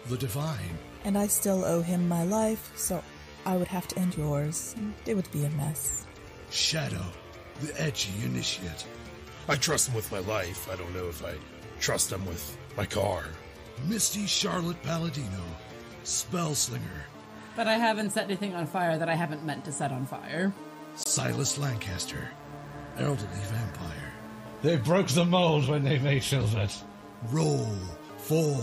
the divine. And I still owe him my life, so I would have to end yours, and it would be a mess. Shadow, the edgy initiate. I trust him with my life. I don't know if I trust him with my car. Misty Charlotte Palladino, Spellslinger. But I haven't set anything on fire that I haven't meant to set on fire. Silas Lancaster, elderly vampire. They broke the mold when they made Filbert. Roll for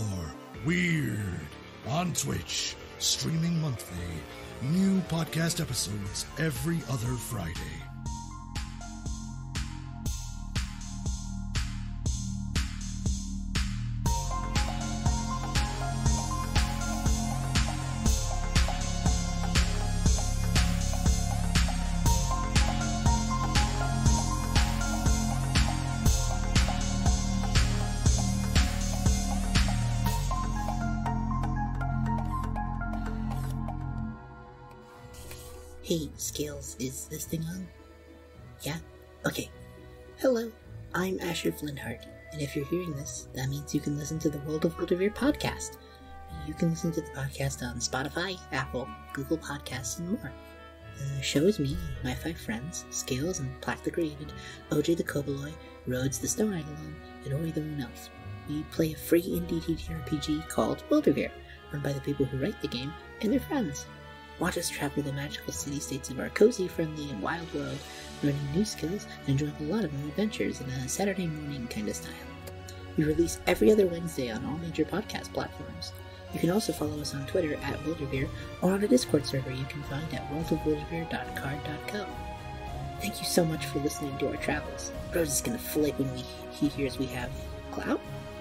Weird on Twitch, streaming monthly. New podcast episodes every other Friday. Hey, Scales, is this thing on? Yeah? Okay. Hello, I'm Asher Flintheart, and if you're hearing this, that means you can listen to the World of Wildevere podcast. You can listen to the podcast on Spotify, Apple, Google Podcasts, and more. The show is me and my 5 friends, Scales and Plaque the Created, OJ the Koboloi, Rhodes the Stone Eidolon, and Ori the Moon Elf. We play a free indie TTRPG called Wildevere, run by the people who write the game and their friends. Watch us travel the magical city-states of our cozy, friendly, and wild world, learning new skills and enjoying a lot of new adventures in a Saturday morning kind of style. We release every other Wednesday on all major podcast platforms. You can also follow us on Twitter at Wildevere, or on a Discord server you can find at worldofwildevere.card.co. Thank you so much for listening to our travels. Rose is gonna flake when he hears we have clout?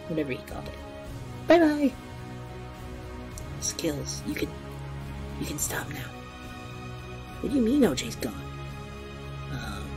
Whatever he called it. Bye-bye! Skills, you can stop now. What do you mean OJ's gone? Oh, no.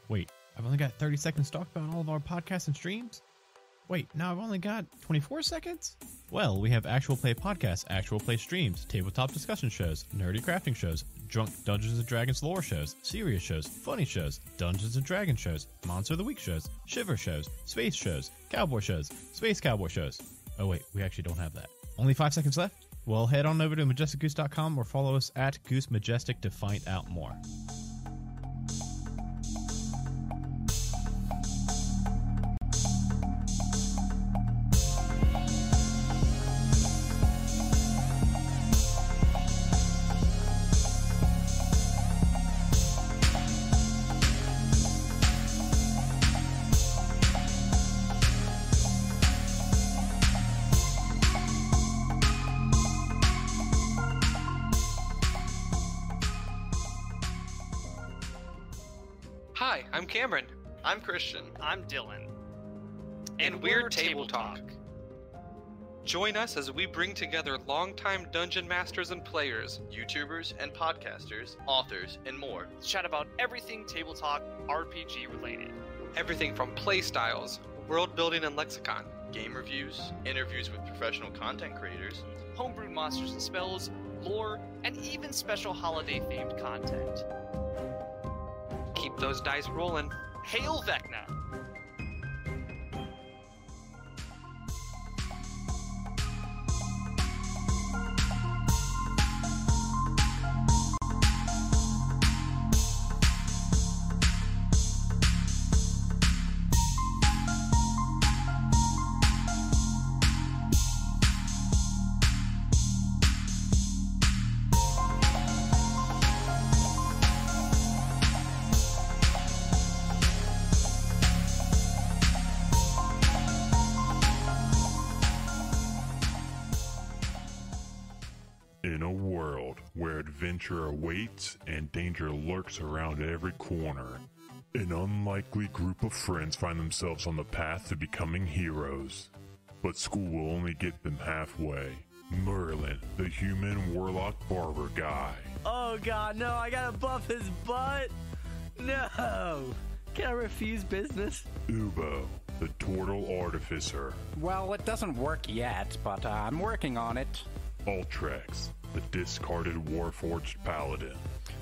Wait, I've only got 30 seconds to talk about all of our podcasts and streams? Wait, now I've only got 24 seconds? Well, we have actual play podcasts, actual play streams, tabletop discussion shows, nerdy crafting shows, drunk Dungeons & Dragons lore shows, serious shows, funny shows, Dungeons & Dragons shows, Monster of the Week shows, Shiver shows, space shows, cowboy shows, space cowboy shows. Oh wait, we actually don't have that. Only 5 seconds left? Well, head on over to majesticgoose.com or follow us at Goose Majestic to find out more. Hi, I'm Cameron. I'm Christian. I'm Dylan. And we're Table Talk. Join us as we bring together longtime dungeon masters and players, YouTubers and podcasters, authors, and more. to chat about everything Table Talk RPG related. everything from play styles, world building and lexicon, Game reviews, interviews with professional content creators, Homebrewed monsters and spells, lore, and even special holiday-themed content. keep those dice rolling. Hail Vecna! adventure awaits and danger lurks around every corner. An unlikely group of friends find themselves on the path to becoming heroes. But school will only get them halfway. Merlin, the human warlock barber guy. Oh god, no, I gotta buff his butt! No! Can I refuse business? Ubo, the turtle artificer. Well, it doesn't work yet, but I'm working on it. Ultrex, the discarded warforged paladin.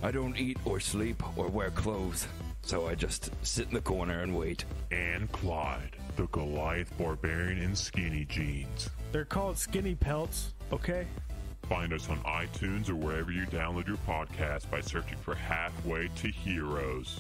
I don't eat or sleep or wear clothes, so I just sit in the corner and wait. And Clyde, the Goliath barbarian in skinny jeans. They're called skinny pelts, okay? Find us on iTunes or wherever you download your podcast by searching for Halfway to Heroes.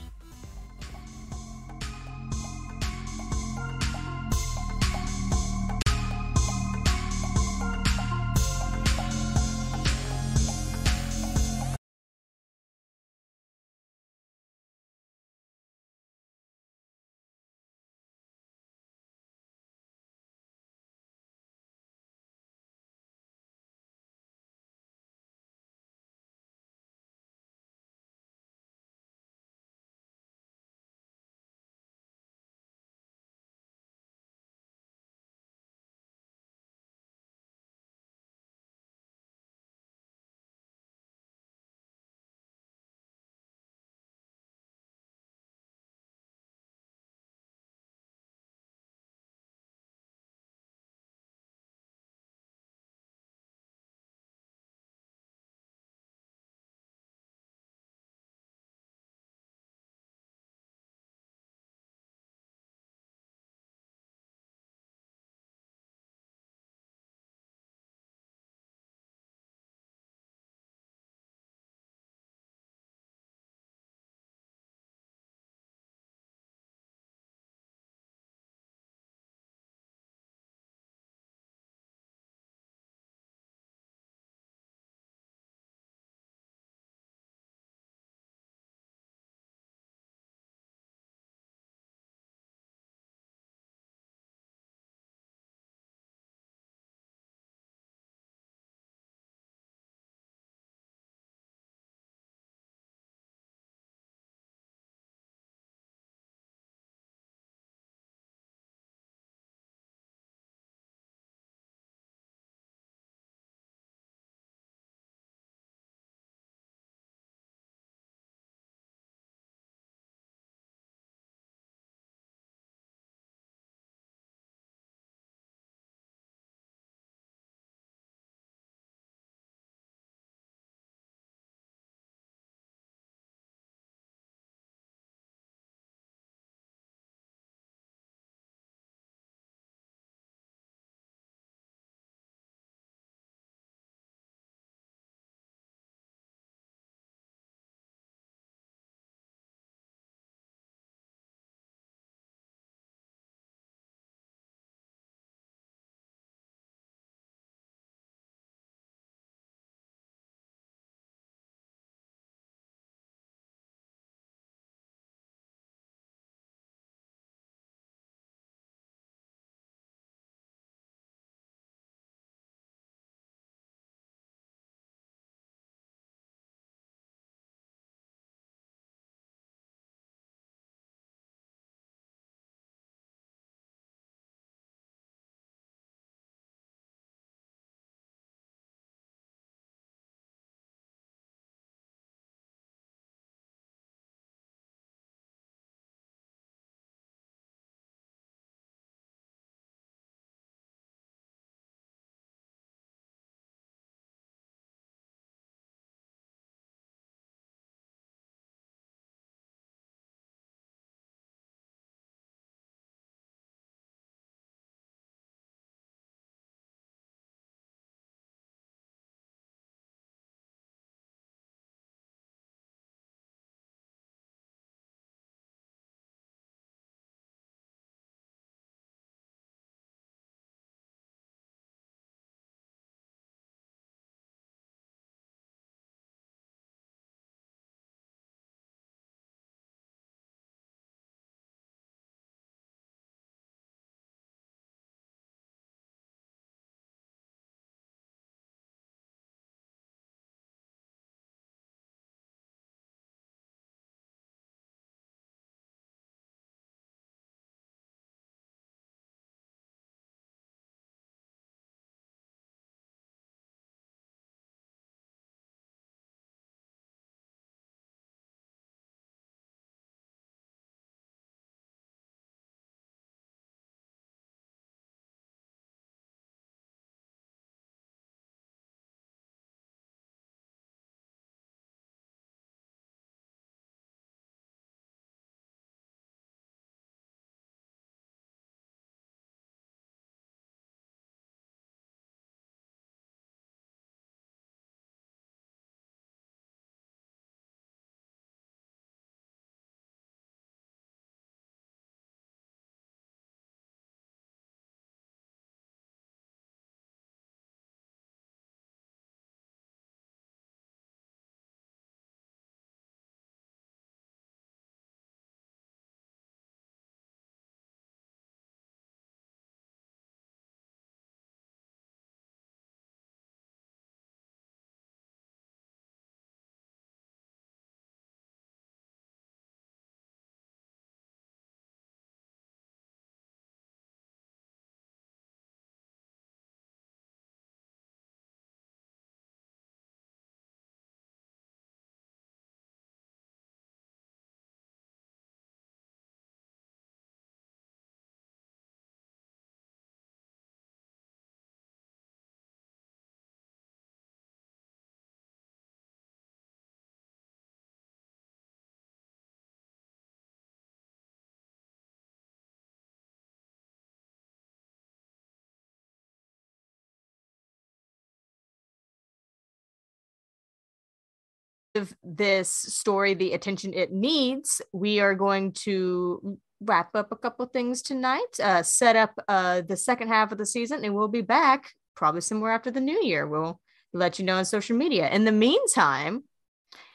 this story the attention it needs, we are going to wrap up a couple things tonight, set up the second half of the season, and we'll be back probably somewhere after the new year. We'll let you know on social media. In the meantime,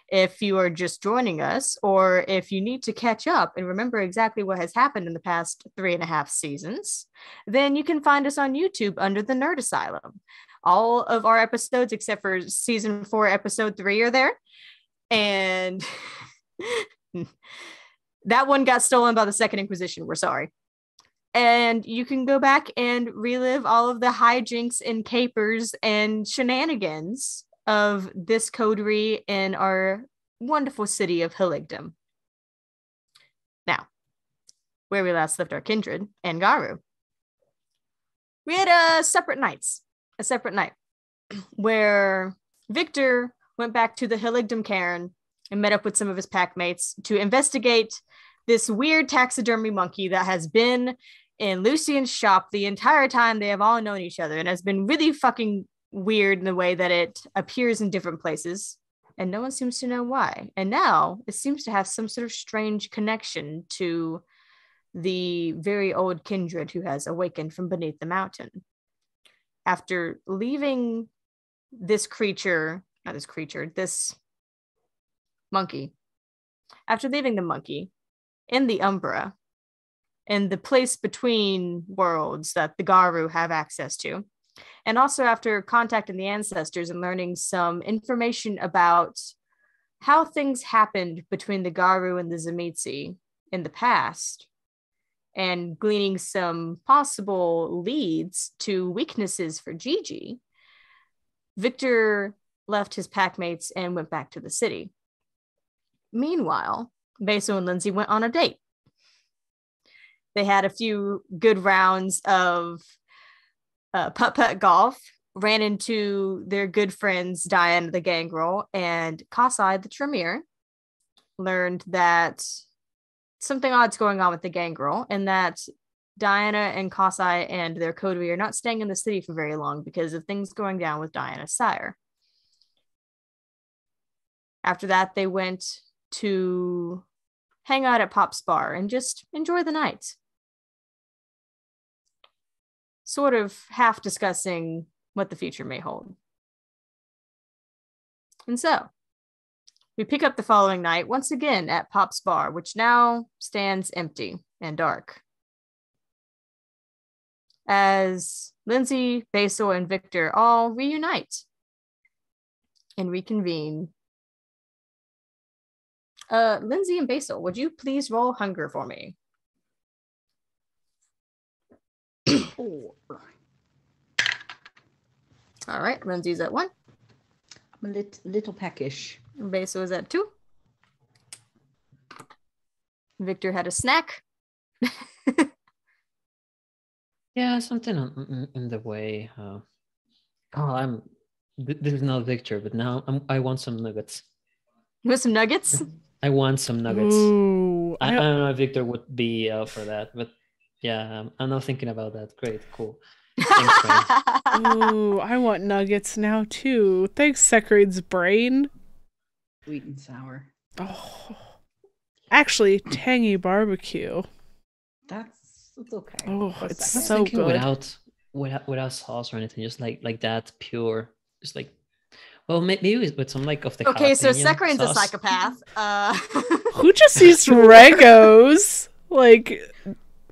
if you are just joining us, or if you need to catch up and remember exactly what has happened in the past 3.5 seasons, then you can find us on YouTube under the Nerd Asylum. All of our episodes, except for season 4, episode 3, are there. And that one got stolen by the Second Inquisition. We're sorry. And you can go back and relive all of the hijinks and capers and shenanigans of this coterie in our wonderful city of Heligdom. Now, where we last left our kindred, Angaru, we had a separate night where Victor went back to the Heligdom Cairn and met up with some of his pack mates to investigate this weird taxidermy monkey that has been in Lucian's shop the entire time they have all known each other, and has been really fucking weird in the way that it appears in different places, and no one seems to know why. And now it seems to have some sort of strange connection to the very old kindred who has awakened from beneath the mountain. After leaving this monkey, after leaving the monkey in the Umbra, in the place between worlds that the Garou have access to, and also after contacting the ancestors and learning some information about how things happened between the Garou and the Tzimisce in the past, and gleaning some possible leads to weaknesses for Gigi, Victor left his packmates and went back to the city. Meanwhile, Basil and Lindsay went on a date. They had a few good rounds of putt-putt golf, ran into their good friends Diana the Gangrel and Kasai the Tremere, learned that something odd's going on with the Gangrel, and that Diana and Kasai and their coterie are not staying in the city for very long because of things going down with Diana's sire. After that, they went to hang out at Pop's Bar and just enjoy the night. Sort of half discussing what the future may hold. And so, we pick up the following night, once again at Pop's Bar, which now stands empty and dark, as Lindsay, Basil, and Victor all reunite and reconvene. Lindsay and Basil, would you please roll hunger for me? 4. All right, Lindsay's at 1. I'm a little peckish. Basil is at 2. Victor had a snack. Yeah, something in the way. This is not Victor, but now I want some nuggets. You want some nuggets? I want some nuggets. Ooh, I don't know if Victor would be for that, but yeah, I'm not thinking about that. Great, cool. Thanks, man. Ooh, I want nuggets now too. Thanks, Sekri's brain. Sweet and sour. Oh, actually, tangy barbecue. That's okay. Oh, I it's was so thinking good. without sauce or anything, just like that pure, just like. Well, maybe with some like of the. Okay, so jalapeno Sekri's a sauce. psychopath. Who just eats Regos? Like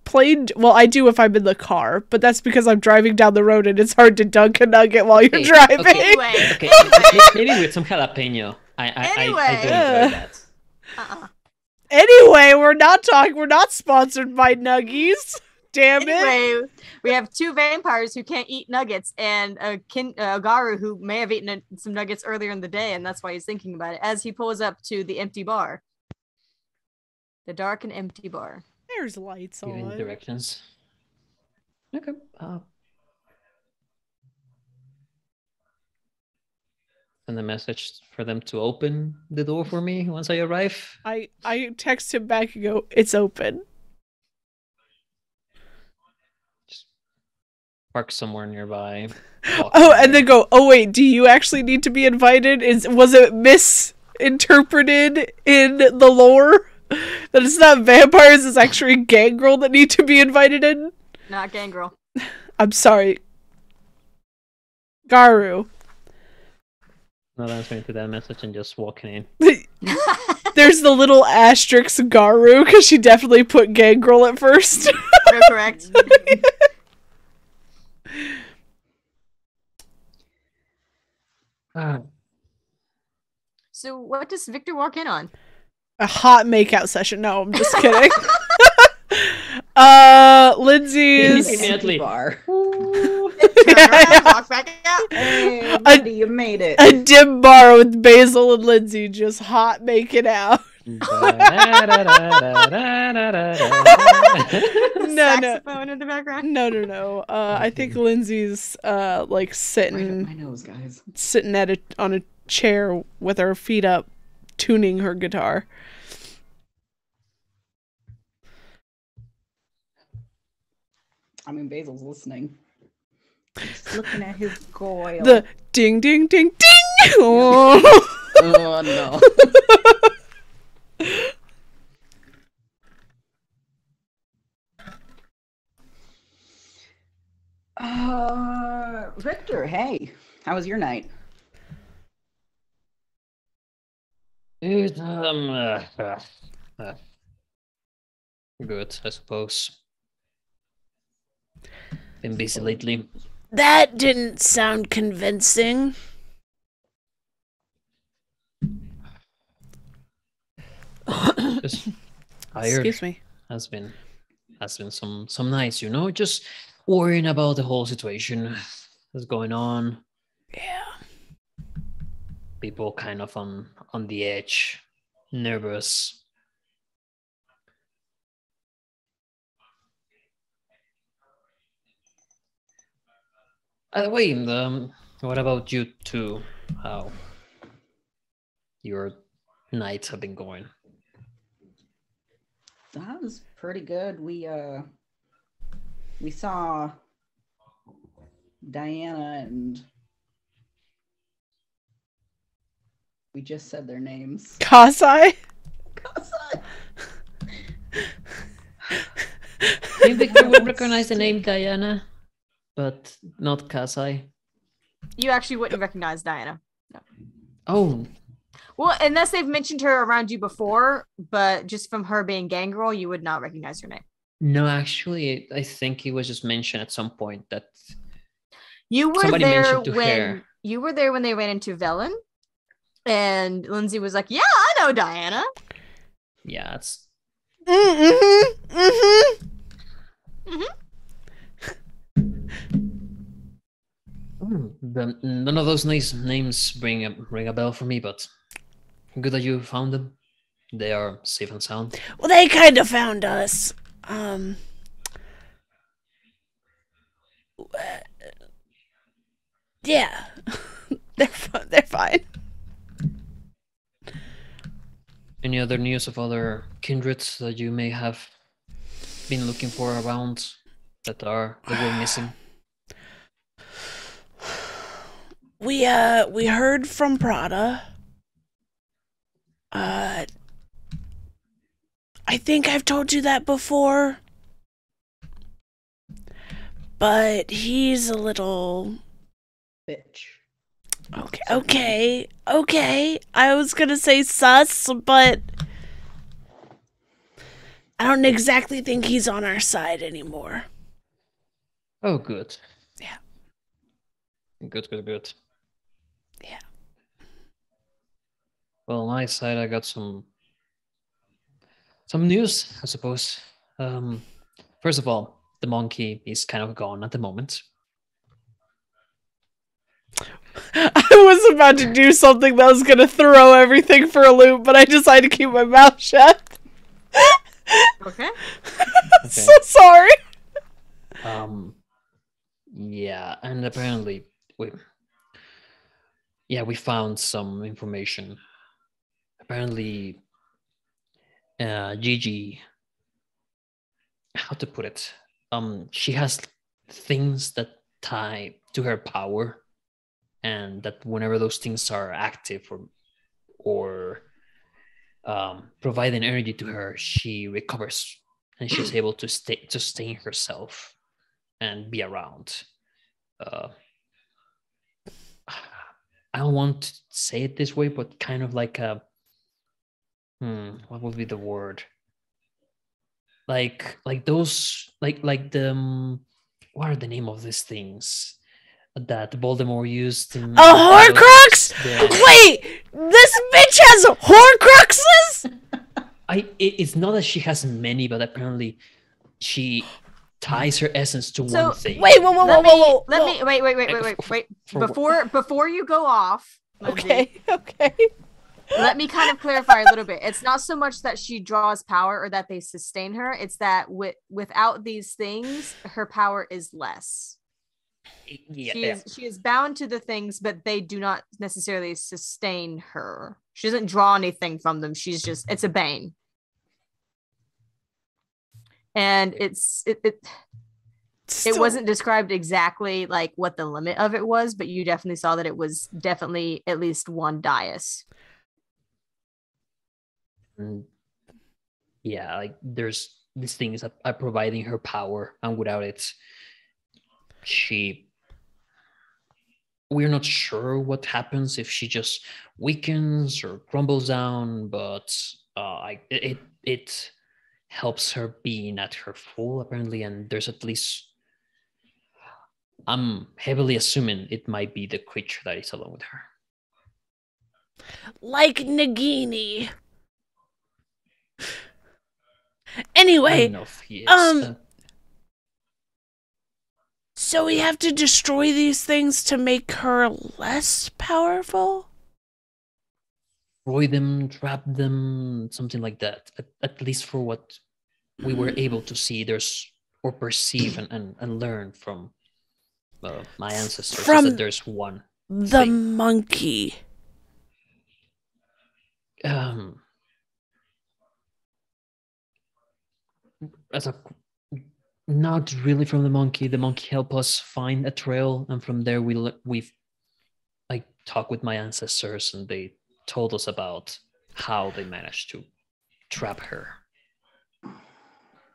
plain. Well, I do if I'm in the car, but that's because I'm driving down the road and it's hard to dunk a nugget while you're driving. Okay, maybe with some jalapeno. I do enjoy that. Anyway, we're not sponsored by Nuggies. Damn it. Anyway, we have 2 vampires who can't eat nuggets, and a Garou who may have eaten some nuggets earlier in the day, and that's why he's thinking about it as he pulls up to the empty bar. The dark and empty bar. There's lights Giving on. directions. Okay. Send a message for them to open the door for me once I arrive. I text him back and go, "It's open." Park somewhere nearby. Oh, and then go, "Oh wait, do you actually need to be invited? Was it Miss interpreted in the lore? That it's not vampires, it's actually Gangrel that need to be invited in? Not Gangrel. I'm sorry. Garu. Not answering to that message and just walking in. There's the little asterisk Garu, because she definitely put Gangrel at first. You're correct. So what does Victor walk in on? A hot makeout session. No, I'm just kidding. Lindsay's Immediately. Bar. Walk back out. Hey, buddy, you made it. a dim bar with Basil and Lindsay just hot making out. Saxophone in the background. No. I think Lindsay's like sitting my nose, guys. Sitting on a chair with her feet up, tuning her guitar. I mean, Basil's listening. Just looking at his coil. The ding ding ding ding. Oh, oh no. Victor, hey, how was your night? Good, I suppose. Been busy lately. That didn't sound convincing. Just tired. Excuse me. Has been some nights, just worrying about the whole situation that's going on. Yeah. People kind of on the edge, nervous. By the way, what about you two? How your nights have been going? That was pretty good. We saw Diana and we just said their names. Kasai? Kasai. I think Victor would recognize the name Diana, but not Kasai. You actually wouldn't recognize Diana. No. Oh. Well, unless they've mentioned her around you before, but just from her being Gangrel, you would not recognize her name. No, actually, I think it was just mentioned at some point that you were somebody there mentioned to when her. you were there when they ran into Velen, and Lindsay was like, "Yeah, I know Diana." Yeah, it's. None of those names ring a bell for me, but good that you found them. They are safe and sound. Well, they kind of found us. Yeah, they're fine. Any other news of other kindreds that you may have been looking for around that were missing? We heard from Prada. I think I've told you that before. But he's a little bitch. Okay. I was gonna say sus, but I don't exactly think he's on our side anymore. Oh, good. Yeah. Good. Yeah. Well, on my side, I got some news, I suppose. First of all, the monkey is kind of gone at the moment. I was about to do something that was gonna throw everything for a loop, but I decided to keep my mouth shut. Okay. So sorry. Yeah, and apparently we found some information. Apparently, Gigi, how to put it? She has things that tie to her power, and that whenever those things are active or or providing energy to her, she recovers and she's able to sustain herself and be around. I don't want to say it this way, but kind of like a what would be the word? Like those like the what are the name of these things that Voldemort used in a Horcrux? Wait, this bitch has Horcruxes? It's not that she has many, but apparently she ties her essence to one thing. Wait, whoa. Let me wait. Before you go off, Lindsay, okay. Let me kind of clarify a little bit. It's not so much that she draws power or that they sustain her. It's that without these things, her power is less. Yeah, she is bound to the things, but they do not necessarily sustain her. She doesn't draw anything from them. It's a bane. And it wasn't described exactly like what the limit of it was, but you definitely saw that it was definitely at least one dais. Yeah, like there's these things that are providing her power, and without it, we're not sure what happens if she just weakens or crumbles down, but it helps her being at her full apparently, and there's at least, I'm heavily assuming it might be the creature that is along with her, like Nagini. Anyway, I don't know if he is, so we have to destroy these things to make her less powerful? destroy them, trap them, something like that. At least for what we were able to see, or perceive and learn from my ancestors. From is that there's one. The monkey. Not really from the monkey. The monkey helped us find a trail, and from there we've talked with my ancestors, and they told us about how they managed to trap her,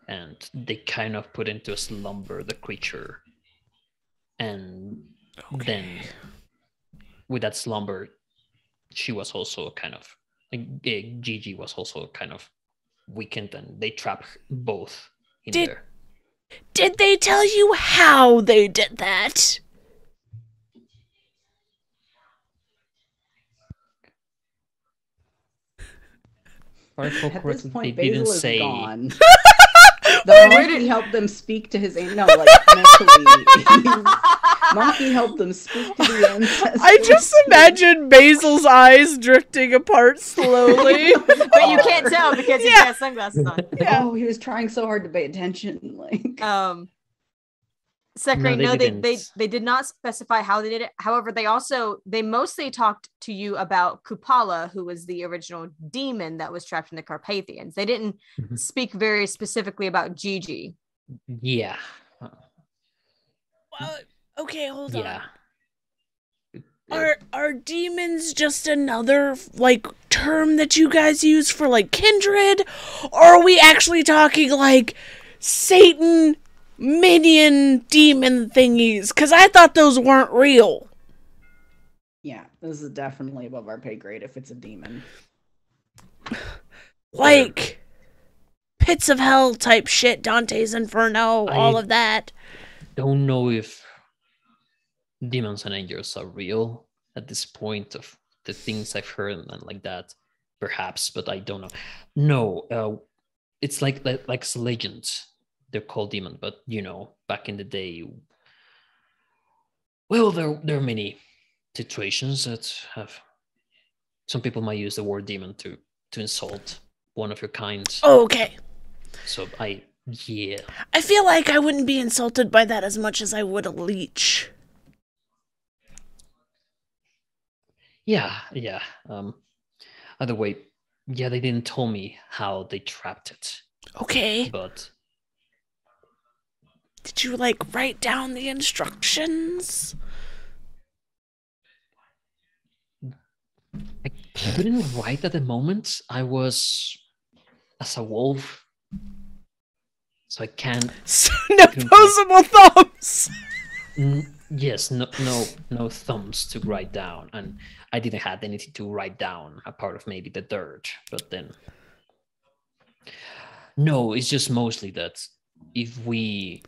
and they kind of put into a slumber the creature, and then with that slumber, she was also kind of Gigi was also kind of weakened, and they trapped both in there. Did they tell you how they did that? At this point, they Basil didn't is say. gone. The monkey helped them speak to his mentally. Monkey helped them speak to the ancestors. I just imagine Basil's eyes drifting apart slowly. But you can't tell because he has sunglasses on. Yeah. Oh, he was trying so hard to pay attention. Sekri, no, they did not specify how they did it. However, they mostly talked to you about Kupala, who was the original demon that was trapped in the Carpathians. They didn't speak very specifically about Gigi. Yeah. Okay, hold on. Yeah. Are demons just another term that you guys use for kindred? Or are we actually talking Satan minion demon thingies? Because I thought those weren't real. Yeah, this is definitely above our pay grade if it's a demon. Pits of hell type shit, Dante's Inferno, all of that. Don't know if demons and angels are real at this point of the things I've heard and like that, perhaps, but I don't know. No, it's like legends. They're called demon, but back in the day, well, there are many situations that have. Some people might use the word demon to insult one of your kinds. Oh, okay. So I feel like I wouldn't be insulted by that as much as I would a leech. Yeah. Either way, they didn't tell me how they trapped it. Okay. But did you write down the instructions? couldn't write at the moment. I was as a wolf, so I can't. No posable thumbs. Yes, no thumbs to write down, and I didn't have anything to write down apart of maybe the dirt. But then, no, it's just mostly that if we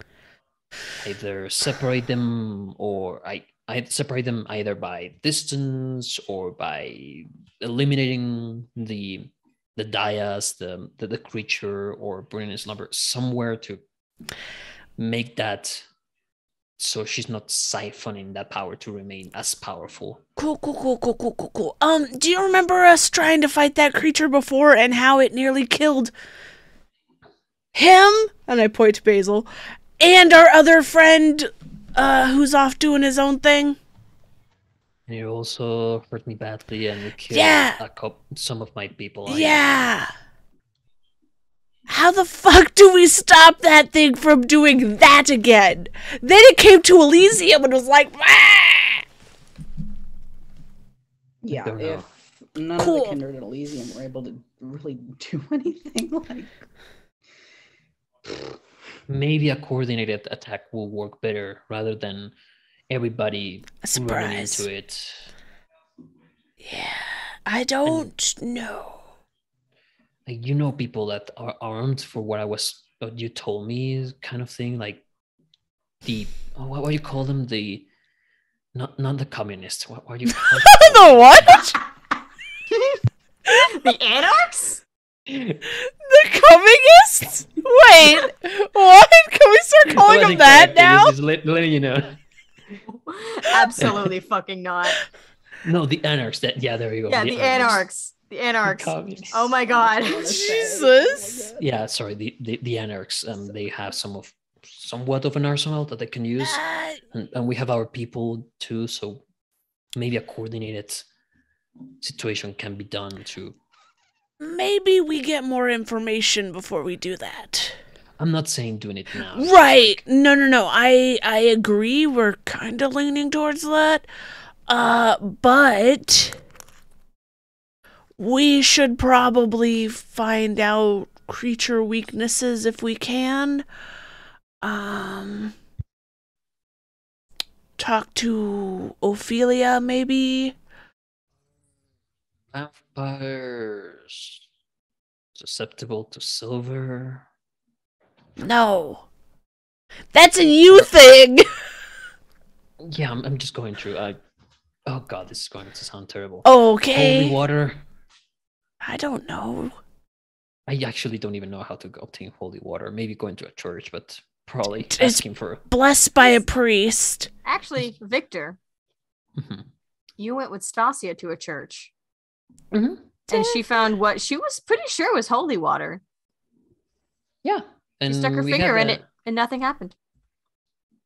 either separate them, or I separate them either by distance or by eliminating the Daias, the creature, or burning its lumber somewhere to make that so she's not siphoning that power to remain as powerful. Cool. Do you remember us trying to fight that creature before and how it nearly killed him? And I point to Basil. And our other friend, who's off doing his own thing. And you also hurt me badly, and you killed some of my people. Yeah. How the fuck do we stop that thing from doing that again? Then it came to Elysium and was like, ah! Yeah, if none of the Kindred in Elysium were able to really do anything, like... Maybe a coordinated attack will work better rather than everybody running into it. Yeah, I don't know. Like, people that are armed for what you told me kind of thing, like what do you call them? Not the communists. What do you call them? The what? The anarchs? The communists? Wait, what? Can we start calling them that now? Just letting you know. Absolutely fucking not. No, the anarchs. There you go. Yeah, the anarchs. The anarchs. Oh my god. Jesus. Yeah, sorry. The anarchs. They have somewhat of an arsenal that they can use, and we have our people too. So maybe a coordinated situation can be done to. Maybe we get more information before we do that. I'm not saying doing it now. Right. No. I agree. We're kind of leaning towards that. But we should probably find out creature weaknesses if we can. Talk to Ophelia, maybe. Vampires susceptible to silver. No, that's a you thing. Yeah, I'm just going through. Oh god, this is going to sound terrible. Okay. Holy water. I don't know. I actually don't even know how to obtain holy water. Maybe going to a church, but probably It's asking for. Blessed by a priest. Actually, Victor, you went with Stasia to a church. Mm-hmm. And she found what she was pretty sure was holy water. Yeah. She stuck her finger in it and nothing happened.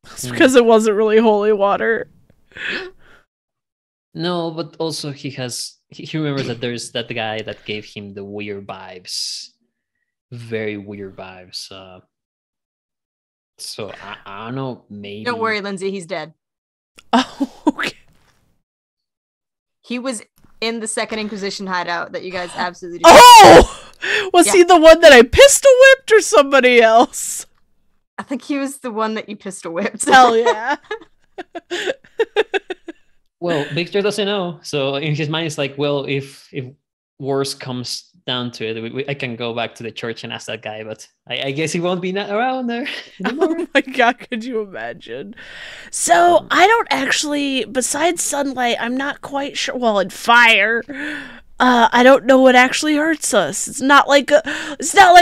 It's because it wasn't really holy water. No, but also he remembers that there's that guy that gave him the weird vibes. Very weird vibes. So I don't know, maybe. Don't worry, Lindsay, he's dead. Oh, okay. He was in the Second Inquisition hideout that you guys absolutely do. Oh! Was he the one that I pistol whipped or somebody else? I think he was the one that you pistol whipped. Hell yeah. Well, Victor doesn't know. So in his mind, it's like, well, if worse comes down to it, I can go back to the church and ask that guy, but I guess he won't be around there anymore. Oh my god, could you imagine? So I don't actually, besides sunlight, I'm not quite sure. Well, and fire, I don't know what actually hurts us. It's not like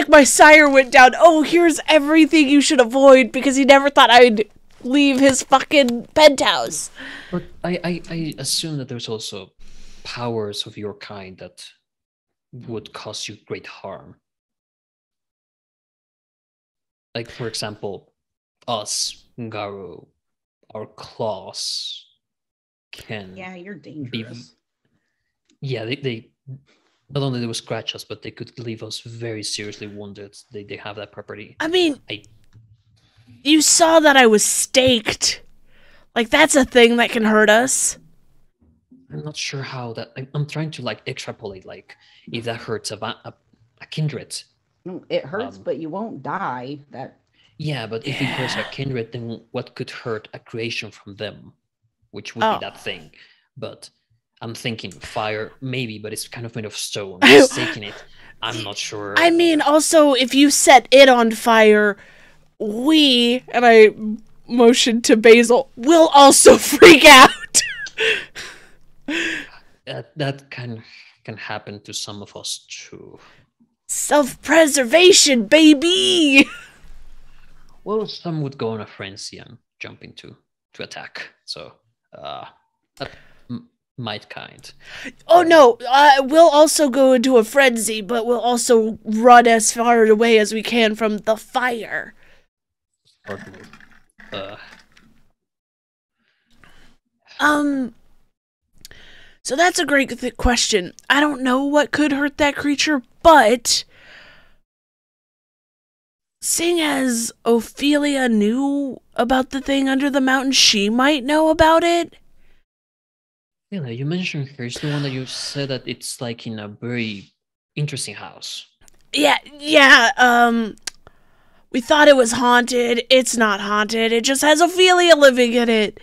my sire went down. Oh, here's everything you should avoid because he never thought I'd leave his fucking penthouse. But I assume that there's also powers of your kind that would cause you great harm. Like, for example, us, Ngaru, our claws can... Yeah, you're dangerous. They not only they will scratch us, but they could leave us very seriously wounded. They have that property. I mean, you saw that I was staked. Like, that's a thing that can hurt us. I'm not sure how that. I'm trying to like extrapolate, like if that hurts a kindred. No, it hurts, but you won't die. That. Yeah, but if it hurts a kindred, then what could hurt a creation from them, which would be that thing. But I'm thinking fire, maybe, but it's kind of made of stone. Just taking it, I'm not sure. I mean, also, if you set it on fire, and I motioned to Basil, will also freak out. That can happen to some of us too. Self-preservation, baby! Well, some would go on a frenzy and jump into to attack. So, that might kind. Oh no, we'll also go into a frenzy, but we'll also run as far away as we can from the fire. So that's a great question. I don't know what could hurt that creature, but seeing as Ophelia knew about the thing under the mountain, she might know about it. Yeah, you mentioned her. It's the one that you said that it's like in a very interesting house. Yeah. We thought it was haunted. It's not haunted. It just has Ophelia living in it.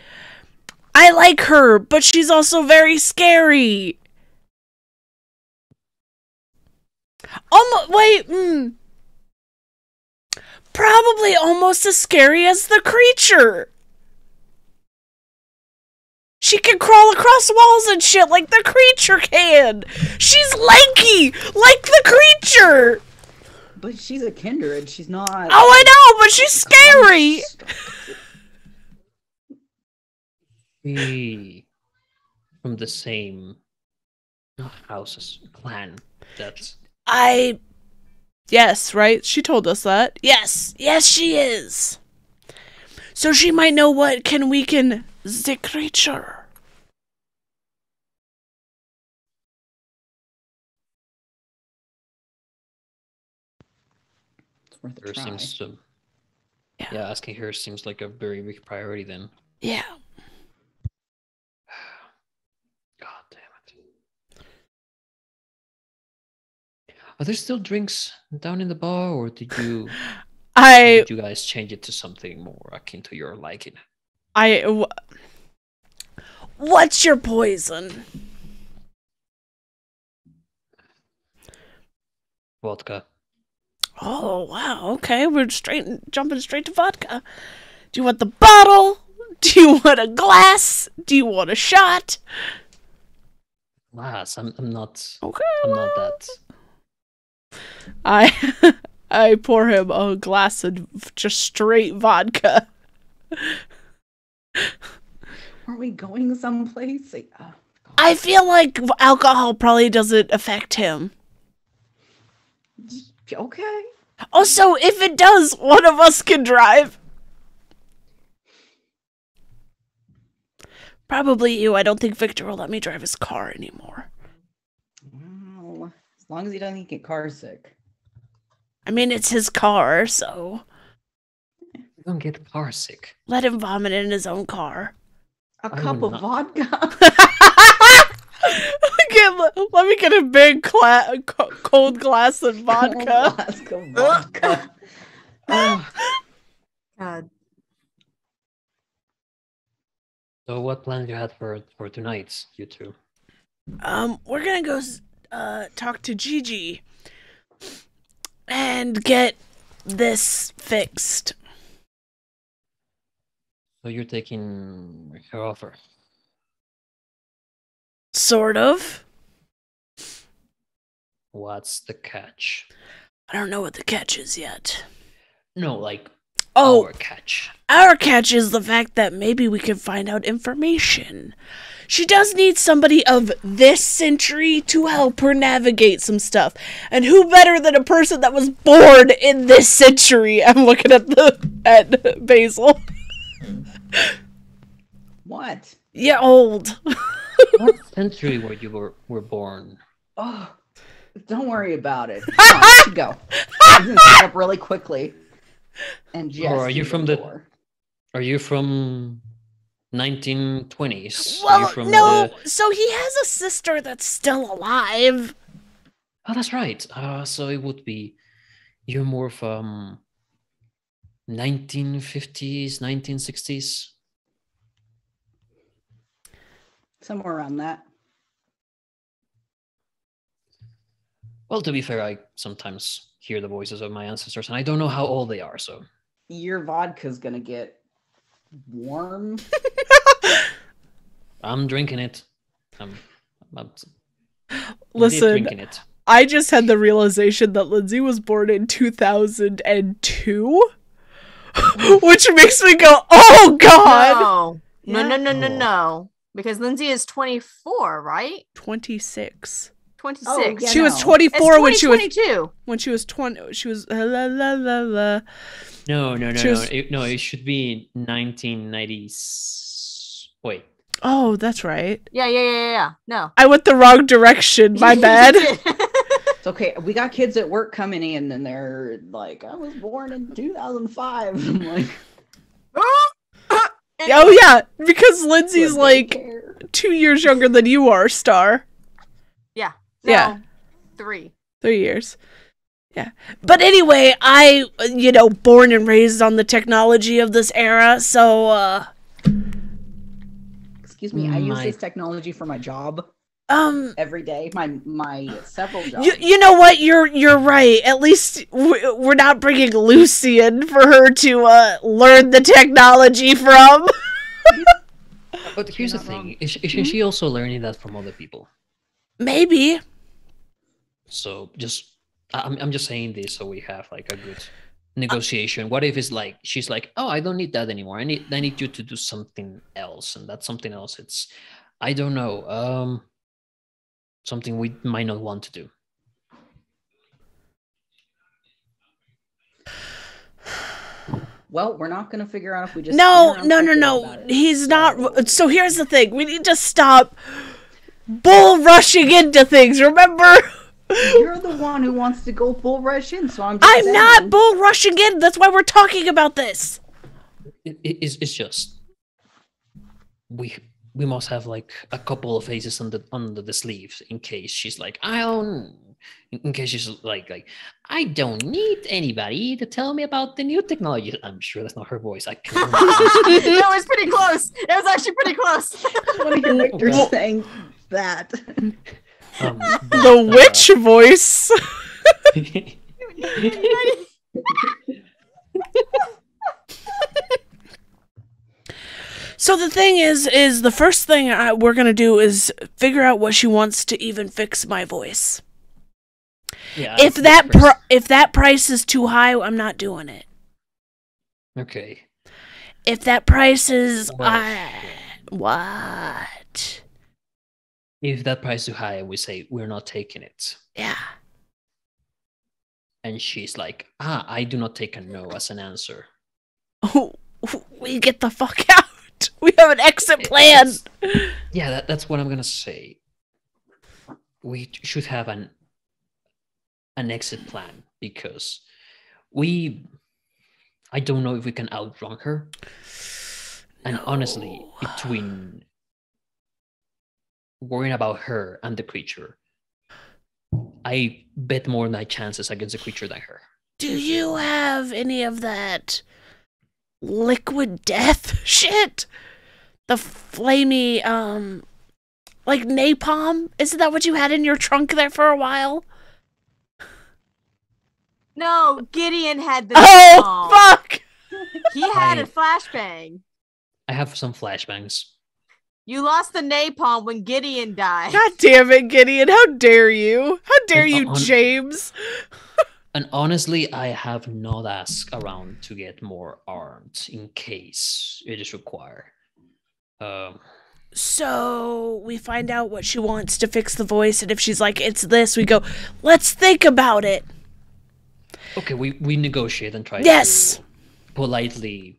I like her, but she's also very scary. Probably almost as scary as the creature. She can crawl across walls and shit like the creature can. She's lanky like the creature. But she's a kindred. She's not. Oh, I know, but she's scary. From the same house, clan. Yes, right? She told us that. Yes, she is. So she might know what can weaken the creature. It's worth a try. Seems to, yeah, asking her seems like a very big priority then. Yeah. God damn it. Are there still drinks down in the bar, or did you guys change it to something more akin to your liking? What's your poison? Vodka. Oh, wow. Okay, we're jumping straight to vodka. Do you want the bottle? Do you want a glass? Do you want a shot? Glass. I'm not. Okay. I'm not that. I pour him a glass of just straight vodka. Are we going someplace? I feel like alcohol probably doesn't affect him. Okay. Also, if it does, one of us can drive. Probably you. I don't think Victor will let me drive his car anymore. Well, as long as he doesn't get car sick. I mean, it's his car, so... Don't get car sick. Let him vomit in his own car. A cup of vodka? Let me get a big cold glass of vodka. Glass of vodka. God. So what plans you had for tonight, you two? We're gonna go talk to Gigi and get this fixed. So you're taking her offer? Sort of. What's the catch? I don't know what the catch is yet. No, like our catch. Our catch is the fact that maybe we can find out information. She does need somebody of this century to help her navigate some stuff. And who better than a person that was born in this century? I'm looking at Basil. What? Yeah, old. What century were born? Oh, don't worry about it. Come on, go. I'm gonna set up really quickly. And just. Or are you from Are you from 1920s. Are you Well, from no. the... So he has a sister that's still alive. Oh, that's right. So it would be... You're more from 1950s, 1960s? Somewhere around that. Well, to be fair, I sometimes hear the voices of my ancestors, and I don't know how old they are, so... Your vodka's gonna get warm. I'm drinking it. I'm Listen, drinking it. I just had the realization that Lindsay was born in 2002, which makes me go, "Oh God!" No. Because Lindsay is 24, right? 26. 26. Oh, yeah, She was no. 24 when she was 22. When she was 20. She was la la la la. No. She was- It should be 1990. Wait. Oh, that's right. Yeah. No. I went the wrong direction. My bad. It's okay. We got kids at work coming in, and they're like, "I was born in 2005." I'm like, Oh yeah, because Lindsay's like 2 years younger than you are, Star. Yeah. Yeah. 3. 3 years. Yeah. But anyway, I, born and raised on the technology of this era, so, excuse me, I use this technology for my job. Every day, my several jobs. You know what? You're right. At least we're not bringing Lucy in for her to learn the technology from. But here's the thing: is she also learning that from other people? Maybe. So I'm just saying this so we have like a good negotiation. What if it's like she's like, "Oh, I don't need that anymore. I need you to do something else," and that something else, it's, I don't know, something we might not want to do. Well, we're not going to figure out if we just... No. He's not. So here's the thing. We need to stop bull rushing into things, remember? You're the one who wants to go bull rush in, so I'm saying. Not bull rushing in. That's why we're talking about this. It's just... We must have like a couple of faces under the sleeves in case she's like, in case she's like, I don't need anybody to tell me about the new technology. I'm sure that's not her voice. I can't. No, it's pretty close. It was actually pretty close. I want to hear Victor saying that. The witch voice. So the thing is the first thing we're gonna do is figure out what she wants to even fix my voice. Yeah. If that price is too high, I'm not doing it. Okay. If that price is what? If that price is too high, we say we're not taking it. Yeah. And she's like, I do not take a no as an answer. We get the fuck out. We have an exit plan. Yeah, that's what I'm gonna say. We should have an exit plan because I don't know if we can outrun her. And honestly, between worrying about her and the creature, I bet more my chances against the creature than her. Do you have any of that liquid death shit? The flamey, like napalm? Isn't that what you had in your trunk there for a while? No, Gideon had the Oh, fuck! He had a flashbang. I have some flashbangs. You lost the napalm when Gideon died. God damn it, Gideon. How dare you? How dare you, James? And honestly, I have not asked around to get more armed in case it is required. So we find out what she wants to fix the voice, and if she's like, it's this, we go, let's think about it. Okay, we negotiate and try to politely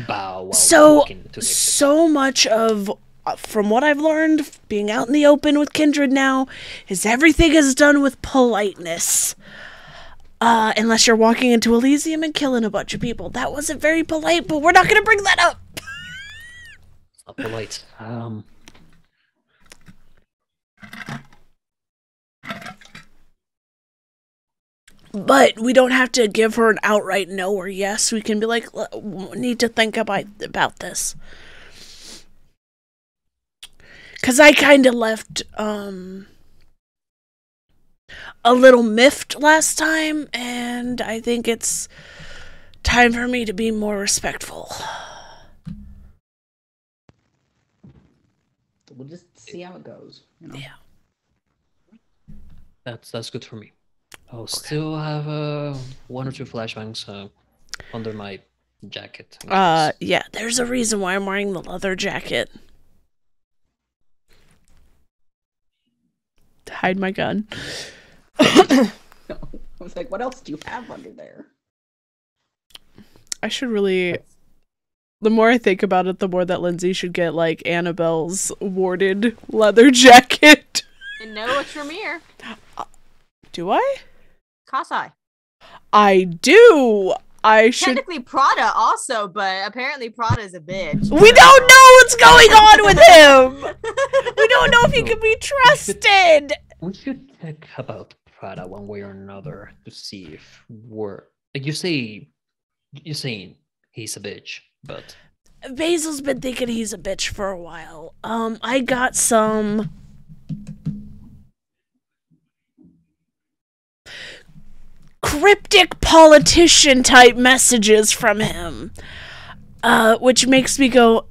bow while so walking to the exit. So much of, from what I've learned, being out in the open with Kindred now, is everything is done with politeness. Unless you're walking into Elysium and killing a bunch of people. That wasn't very polite, but we're not going to bring that up. Not polite. But we don't have to give her an outright no or yes. We can be like, need to think about this. Because I kind of left a little miffed last time, and I think it's time for me to be more respectful. We'll just see how it goes. You know? Yeah. That's good for me. I'll still have one or two flashbangs under my jacket. Yeah, there's a reason why I'm wearing the leather jacket. To hide my gun. I was like, what else do you have under there? I should really... The more I think about it, the more that Lindsay should get, like, Annabelle's warded leather jacket. And no, it's Tremere. Do I? Kasai. I do! I should... Technically Prada also, but apparently Prada is a bitch. We don't know what's going on with him! We don't know if he can be trusted! We should talk about Prada one way or another to see if we're... Like you're saying he's a bitch, but... Basil's been thinking he's a bitch for a while. I got some... cryptic politician type messages from him, which makes me go,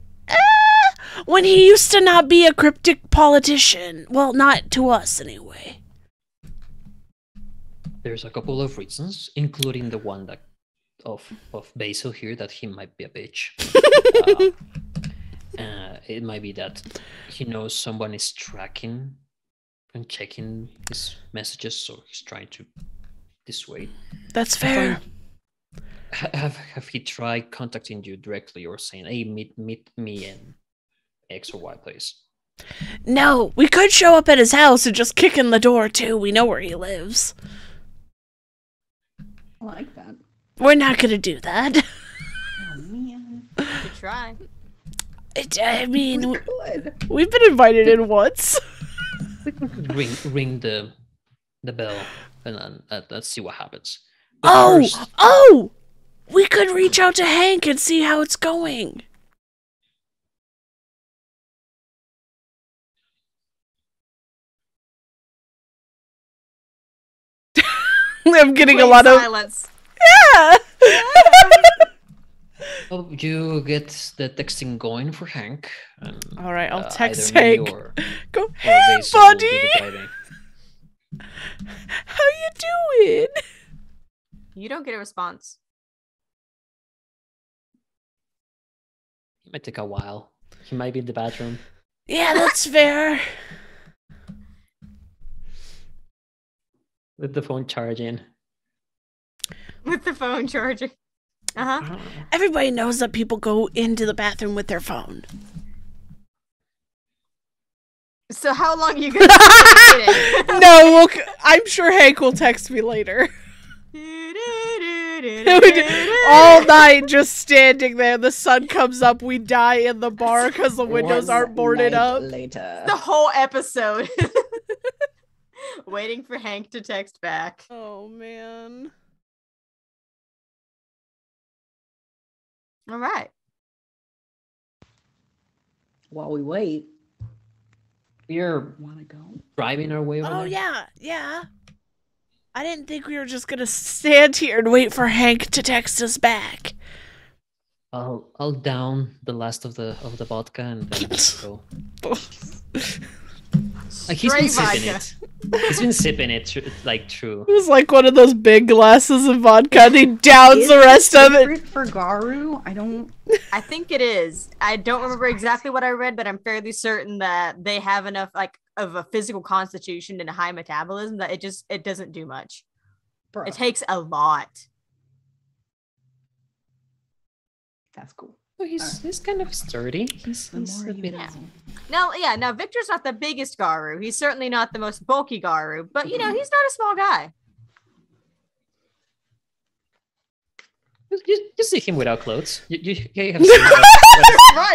when he used to not be a cryptic politician. Well, not to us anyway. There's a couple of reasons, including the one that of Basil here, that he might be a bitch. It might be that he knows someone is tracking and checking his messages, so he's trying to dissuade. That's fair. Have he tried contacting you directly or saying, hey, meet me in X or Y place? No, we could show up at his house and just kick in the door too. We know where he lives. I like that. We're not gonna do that. Oh man. You could try. I mean, we've been invited in once. ring the bell and then let's see what happens. Oh! We could reach out to Hank and see how it's going. I'm getting a lot of silence. Yeah. Oh, you get the texting going for Hank. And, all right, I'll text Hank. Go, hey, buddy. How you doing? You don't get a response. It might take a while. He might be in the bathroom. Yeah, that's fair. With the phone charging. Everybody knows that people go into the bathroom with their phone. So how long are you gonna be waiting? No, I'm sure Hank will text me later. All night just standing there. The sun comes up. We die in the bar because the windows aren't boarded up. Later. The whole episode. Waiting for Hank to text back. Oh, man. All right. While we wait, we're driving our way over Oh, there. yeah. I didn't think we were just gonna stand here and wait for Hank to text us back. I'll down the last of the vodka and then go. Like he's been sipping it. He's been sipping it true. It was like one of those big glasses of vodka and he downs the rest of it. For Garu, I think it is. I don't remember exactly what I read, but I'm fairly certain that they have enough of a physical constitution and a high metabolism that it doesn't do much. Bro. It takes a lot. That's cool. Well, he's kind of sturdy. He's a bit. Now Victor's not the biggest Garu. He's certainly not the most bulky Garu, but he's not a small guy. You see him without clothes. You have seen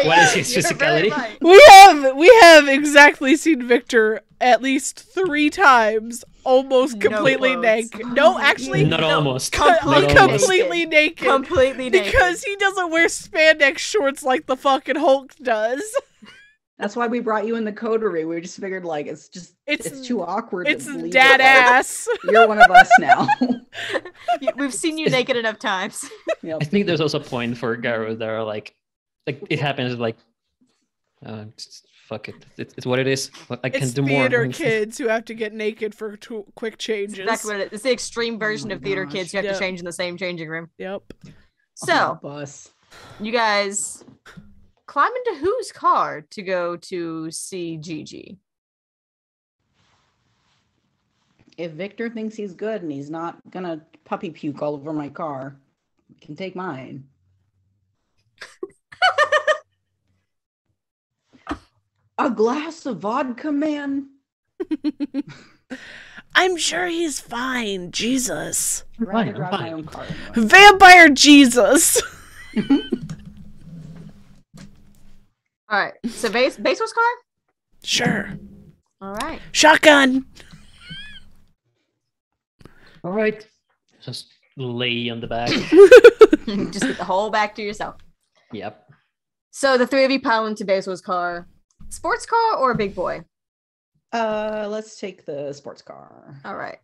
what is his physicality? Right. We have exactly seen Victor at least 3 times, almost completely naked. No, actually, not almost. Completely naked. Completely naked. Because he doesn't wear spandex shorts like the fucking Hulk does. That's why we brought you in the coterie. We just figured like it's too awkward. It's to leave dad it. Like, ass. You're one of us now. We've seen you naked enough times. I think there's also a point for Garrow that are like it happens like, just fuck it. It's what it is. I can do more. Theater kids who have to get naked for 2 quick changes. Exactly what it is. It's the extreme version of theater kids who have to change in the same changing room. Yep. So, you guys climb into whose car to go to see Gigi? If Victor thinks he's good and he's not gonna puppy puke all over my car, he can take mine. A glass of vodka, man? I'm sure he's fine. Jesus. I'd rather drive my own car. Vampire Jesus. All right. So Basil's car? Sure. All right. Shotgun. All right. Just lay on the back. Just get the whole back to yourself. Yep. So the 3 of you pile into Basil's car. Sports car or a big boy? Let's take the sports car. All right.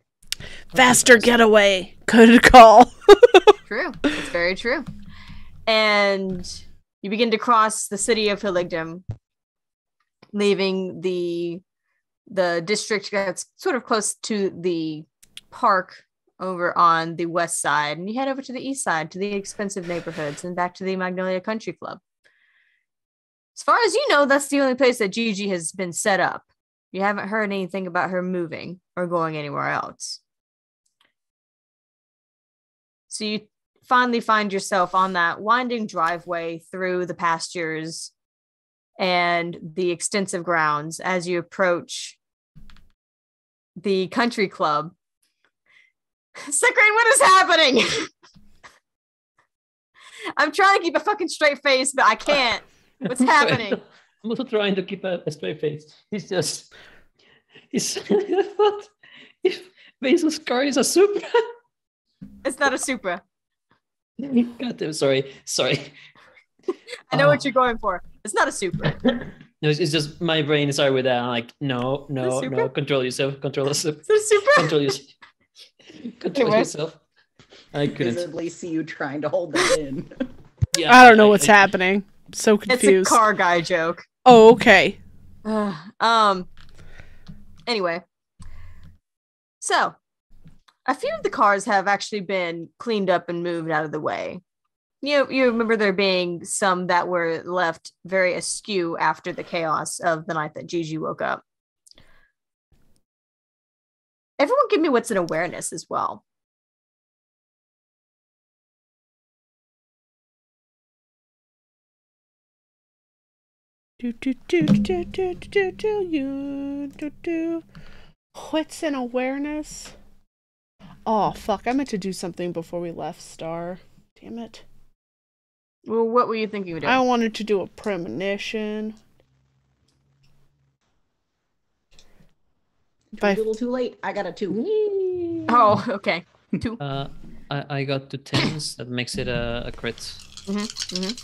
Faster getaway. Good call. True. It's very true. And you begin to cross the city of Hiligdom, leaving the district that's sort of close to the park over on the west side, and you head over to the east side to the expensive neighborhoods and back to the Magnolia Country Club. As far as you know, that's the only place that Gigi has been set up. You haven't heard anything about her moving or going anywhere else. So you finally find yourself on that winding driveway through the pastures and the extensive grounds as you approach the country club. Cycrane, what is happening? I'm trying to keep a fucking straight face, but I can't. What's happening? I'm also trying to keep a straight face. He's I thought if Basil's car is a Supra. It's not a Supra. God damn, sorry. I know what you're going for. It's not a Supra. No, it's just my brain started with that. I'm like, no. Control yourself. Control yourself. Is it a Supra? Control yourself. Control yourself. I couldn't visibly see you trying to hold that in. Yeah, I don't know what's happening. So confused. It's a car guy joke. Oh, okay. Anyway. So, a few of the cars have actually been cleaned up and moved out of the way. You remember there being some that were left very askew after the chaos of the night that Gigi woke up. Everyone give me what's an awareness as well. What's an awareness? Oh, fuck. I meant to do something before we left, Star. Damn it. Well, what were you thinking of doing? I wanted to do a premonition. A little too late. I got a 2. Oh, okay. 2. I got 2 10s. That makes it a crit. So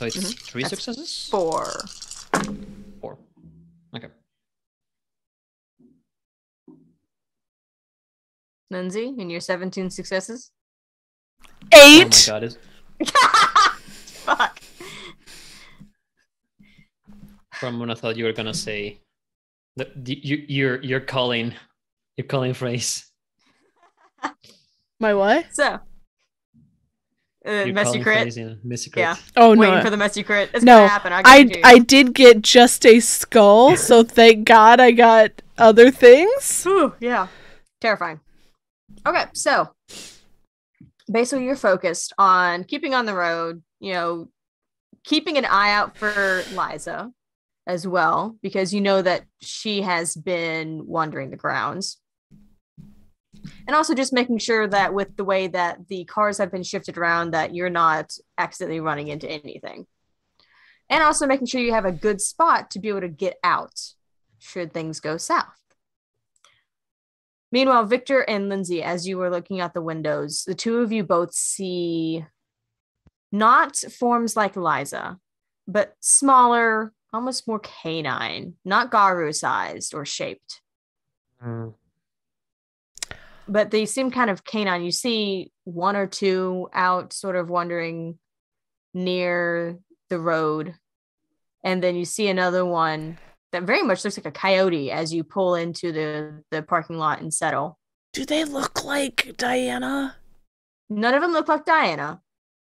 it's 3 That's successes? 4. 4. Okay. Lindsay, in your 17 successes? 8! Oh my god. Fuck. From when I thought you were gonna say your calling phrase. My what? So messy crit. Yeah. Oh no. Waiting for the messy crit. It's no, gonna happen. I did get just a skull, so thank God I got other things. Whew, yeah. Terrifying. Okay, so basically you're focused on keeping on the road, keeping an eye out for Liza as well, because you know that she has been wandering the grounds. And also just making sure that with the way that the cars have been shifted around, that you're not accidentally running into anything. And also making sure you have a good spot to be able to get out should things go south. Meanwhile, Victor and Lindsay, as you were looking out the windows, the two of you both see not forms like Liza, but smaller, almost more canine, not Garu-sized or shaped. But they seem kind of canine. You see one or two out sort of wandering near the road. And then you see another one that very much looks like a coyote as you pull into the parking lot and settle. Do they look like Diana? None of them look like Diana.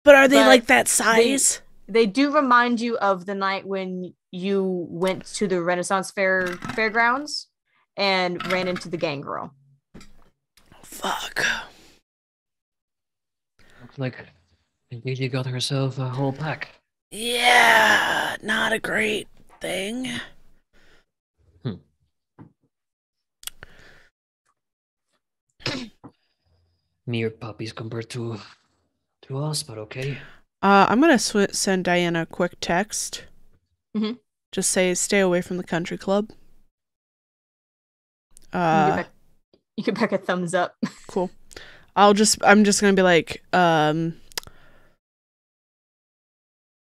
But are they like that size? They do remind you of the night when you went to the Renaissance fairgrounds and ran into the gangrel. Fuck. Looks like Gigi got herself a whole pack. Yeah, not a great thing. Mere puppies compared to us, but okay. I'm gonna send Diana a quick text. Mm-hmm. Just say, stay away from the country club. You get back a thumbs up. Cool. I'm just gonna be like, the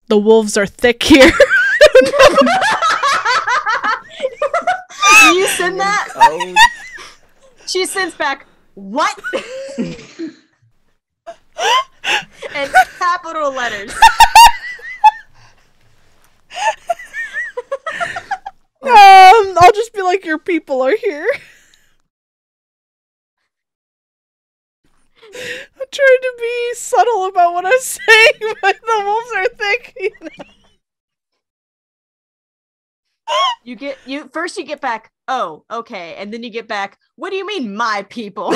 wolves are thick here. You send that? Oh. She sends back, what? And capital letters. I'll just be like, your people are here. I'm trying to be subtle about what I'm saying, but the wolves are thick. You know? You get back, oh, okay, and then you get back, what do you mean, my people?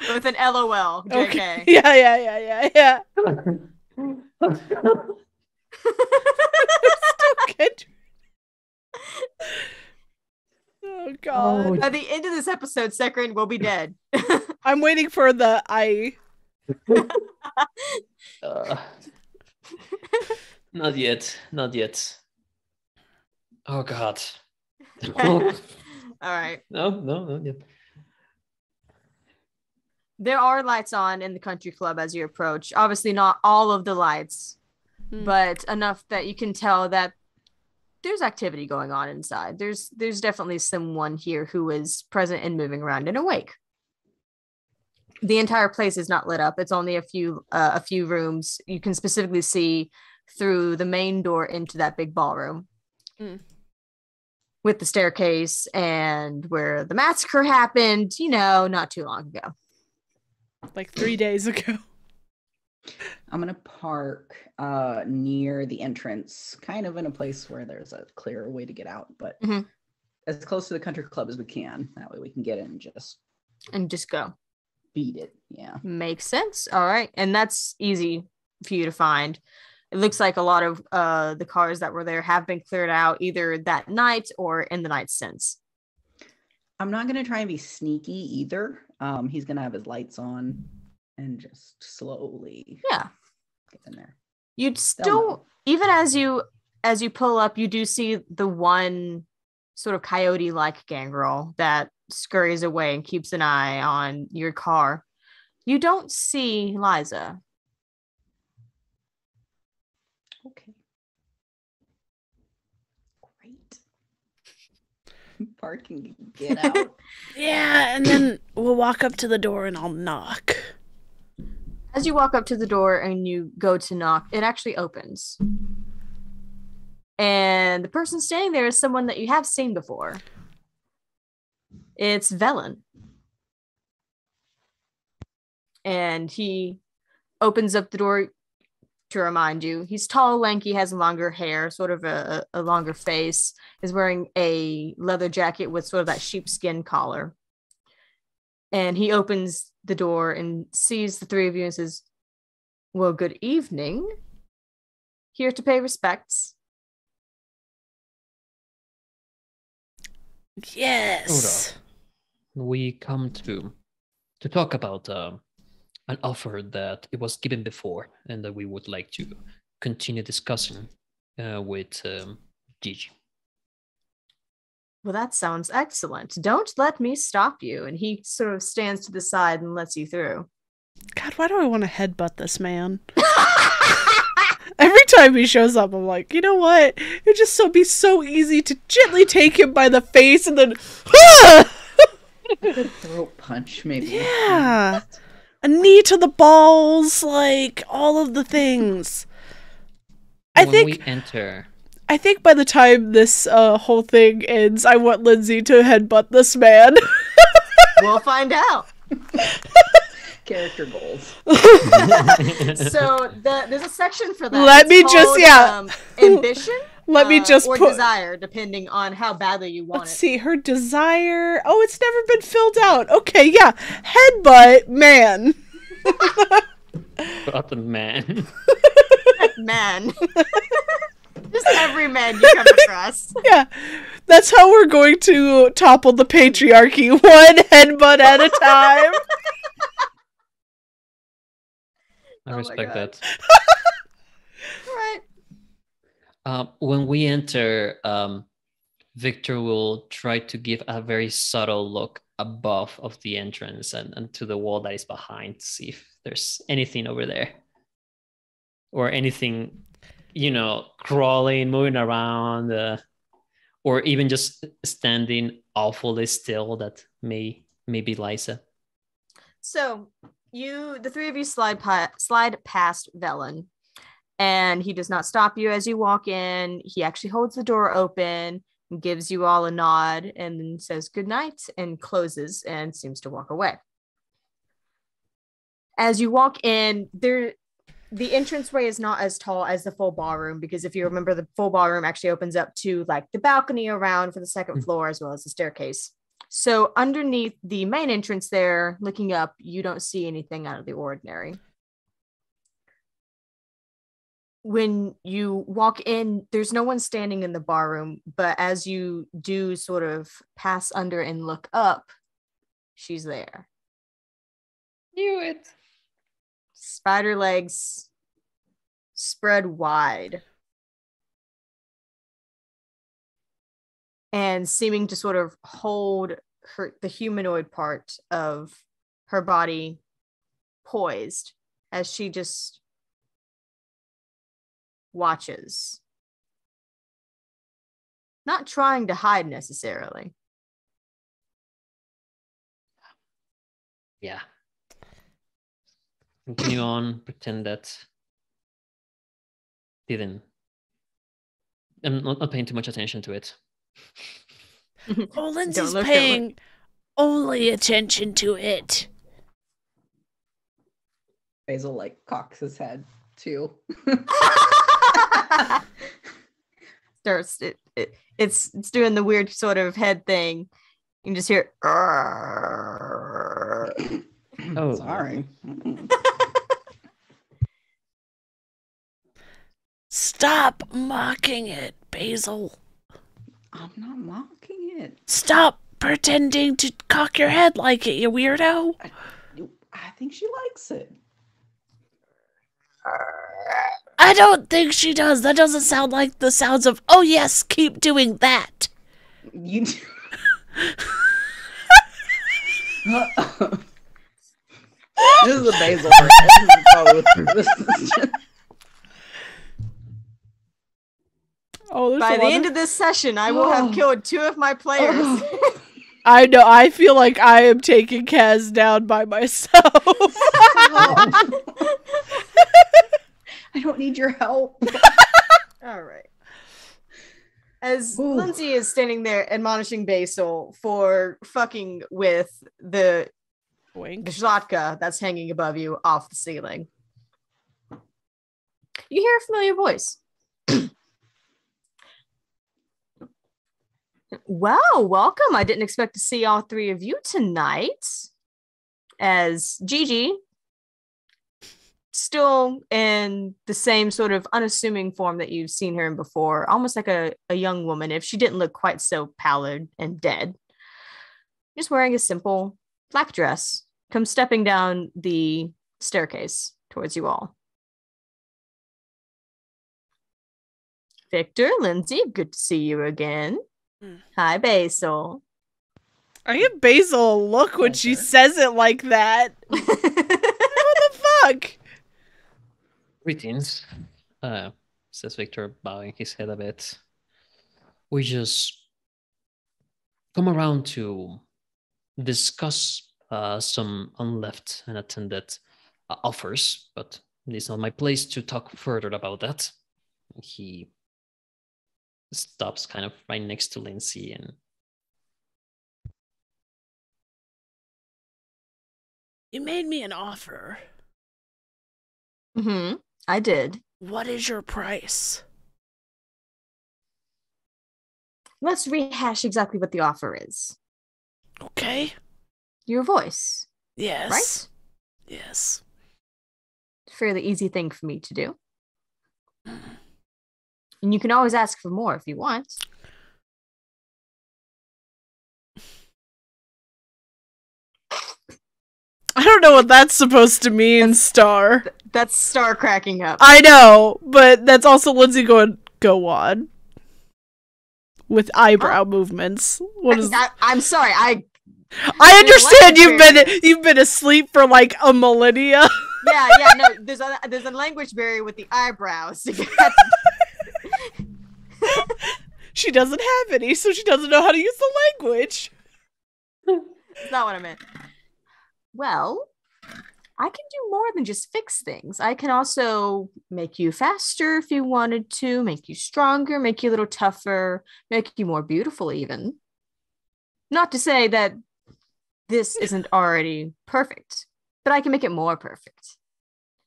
With an LOL, JK. Okay. Yeah. Oh god. By the end of this episode, Sekrin will be dead. I'm waiting for the Not yet. Oh god. All right. No, not yet. There are lights on in the country club as you approach. Obviously not all of the lights, but enough that you can tell that there's activity going on inside. There's definitely someone here who is present and moving around and awake. The entire place is not lit up. It's only a few rooms. You can specifically see through the main door into that big ballroom. With the staircase and where the massacre happened, not too long ago. Like 3 days ago. I'm gonna park near the entrance, kind of in a place where there's a clearer way to get out, but as close to the country club as we can. That way we can get in and just go. Beat it. Yeah. Makes sense. All right. And that's easy for you to find. It looks like a lot of the cars that were there have been cleared out either that night or in the night since. I'm not going to try and be sneaky either. He's going to have his lights on and just slowly get in there. You'd still, even as you pull up, you do see the one sort of coyote-like gangrel that scurries away and keeps an eye on your car. You don't see Liza. Okay. Great. Parking, get out. Yeah, and then we'll walk up to the door and I'll knock. As you walk up to the door and you go to knock, it actually opens. And the person standing there is someone that you have seen before. It's Velen. And he opens up the door to remind you. He's tall, lanky, has longer hair, sort of a longer face, is wearing a leather jacket with sort of that sheepskin collar. And he opens the door and sees the three of you and says, well, good evening. Here to pay respects. Yes. we come to talk about an offer that it was given before, and that we would like to continue discussing with Gigi. Well, that sounds excellent. Don't let me stop you. And he sort of stands to the side and lets you through. God, why do I want to headbutt this man? Every time he shows up, I'm like, you know what? It'd just be so easy to gently take him by the face and then throat punch, maybe. Yeah. A knee to the balls, like all of the things. When we enter, I think by the time this whole thing ends, I want Lindsay to headbutt this man. We'll find out. Character goals. So there's a section for that. Let It's me called, just ambition. Let me just or put desire, depending on how badly you want Let's it. see, her desire. Oh, it's never been filled out. Okay, yeah. Headbutt man. About the man. Man. Just every man you come across. Yeah. That's how we're going to topple the patriarchy, one headbutt at a time. I respect that. Right. When we enter, Victor will try to give a very subtle look above of the entrance and to the wall that is behind to see if there's anything over there. Or anything, crawling, moving around, or even just standing awfully still that may be Lysa. So the three of you slide past Velen, and he does not stop you as you walk in. He actually holds the door open and gives you all a nod and then says good night and closes and seems to walk away. As you walk in, the entranceway is not as tall as the full ballroom, because if you remember, the full ballroom actually opens up to like the balcony around for the second floor as well as the staircase. So underneath the main entrance there, looking up, you don't see anything out of the ordinary. When you walk in, there's no one standing in the barroom, but as you do sort of pass under and look up, she's there. Knew it. Spider legs spread wide. And seeming to sort of hold the humanoid part of her body poised as she just watches. Not trying to hide necessarily. Yeah. Continue on, pretend that I'm not paying too much attention to it. Oh, Lindsay's paying only attention to it. Basil cocks his head too. It's doing the weird sort of head thing. You can just hear. Oh, sorry. Stop mocking it, Basil. I'm not mocking it. Stop pretending to cock your head like it, you weirdo. I think she likes it. I don't think she does. That doesn't sound like the sounds of, oh yes, keep doing that. You do. This is a Basil. This is both. By the end of this session, I will have killed 2 of my players. I know. I feel like I am taking Kaz down by myself. I don't need your help. All right. As Lindsay is standing there admonishing Basil for fucking with the Zlatka that's hanging above you off the ceiling, you hear a familiar voice. Well, welcome. I didn't expect to see all 3 of you tonight. As Gigi, still in the same sort of unassuming form that you've seen her in before, almost like a young woman, if she didn't look quite so pallid and dead. just wearing a simple black dress, comes stepping down the staircase towards you all. Victor, Lindsay, good to see you again. Hi, Basil. I get Basil a look when she says it like that. What the fuck? Greetings, says Victor, bowing his head a bit. We just come around to discuss some unleft and attended offers, but it is not my place to talk further about that. He stops kind of right next to Lindsay and You made me an offer. I did. What is your price? Let's rehash exactly what the offer is. Okay. Your voice. Yes. Right? Yes. Fairly easy thing for me to do. And you can always ask for more if you want. I don't know what that's supposed to mean, Star. That's Star cracking up. I know, but that's also Lindsay going, go on. With eyebrow movements. What is I'm sorry, I understand you've been asleep for like a millennia. Yeah, no, there's a language barrier with the eyebrows. She doesn't have any, so she doesn't know how to use the language. That's not what I meant. Well, I can do more than just fix things. I can also make you faster if you wanted to, make you stronger, make you a little tougher, make you more beautiful even. Not to say that this isn't already perfect, but I can make it more perfect.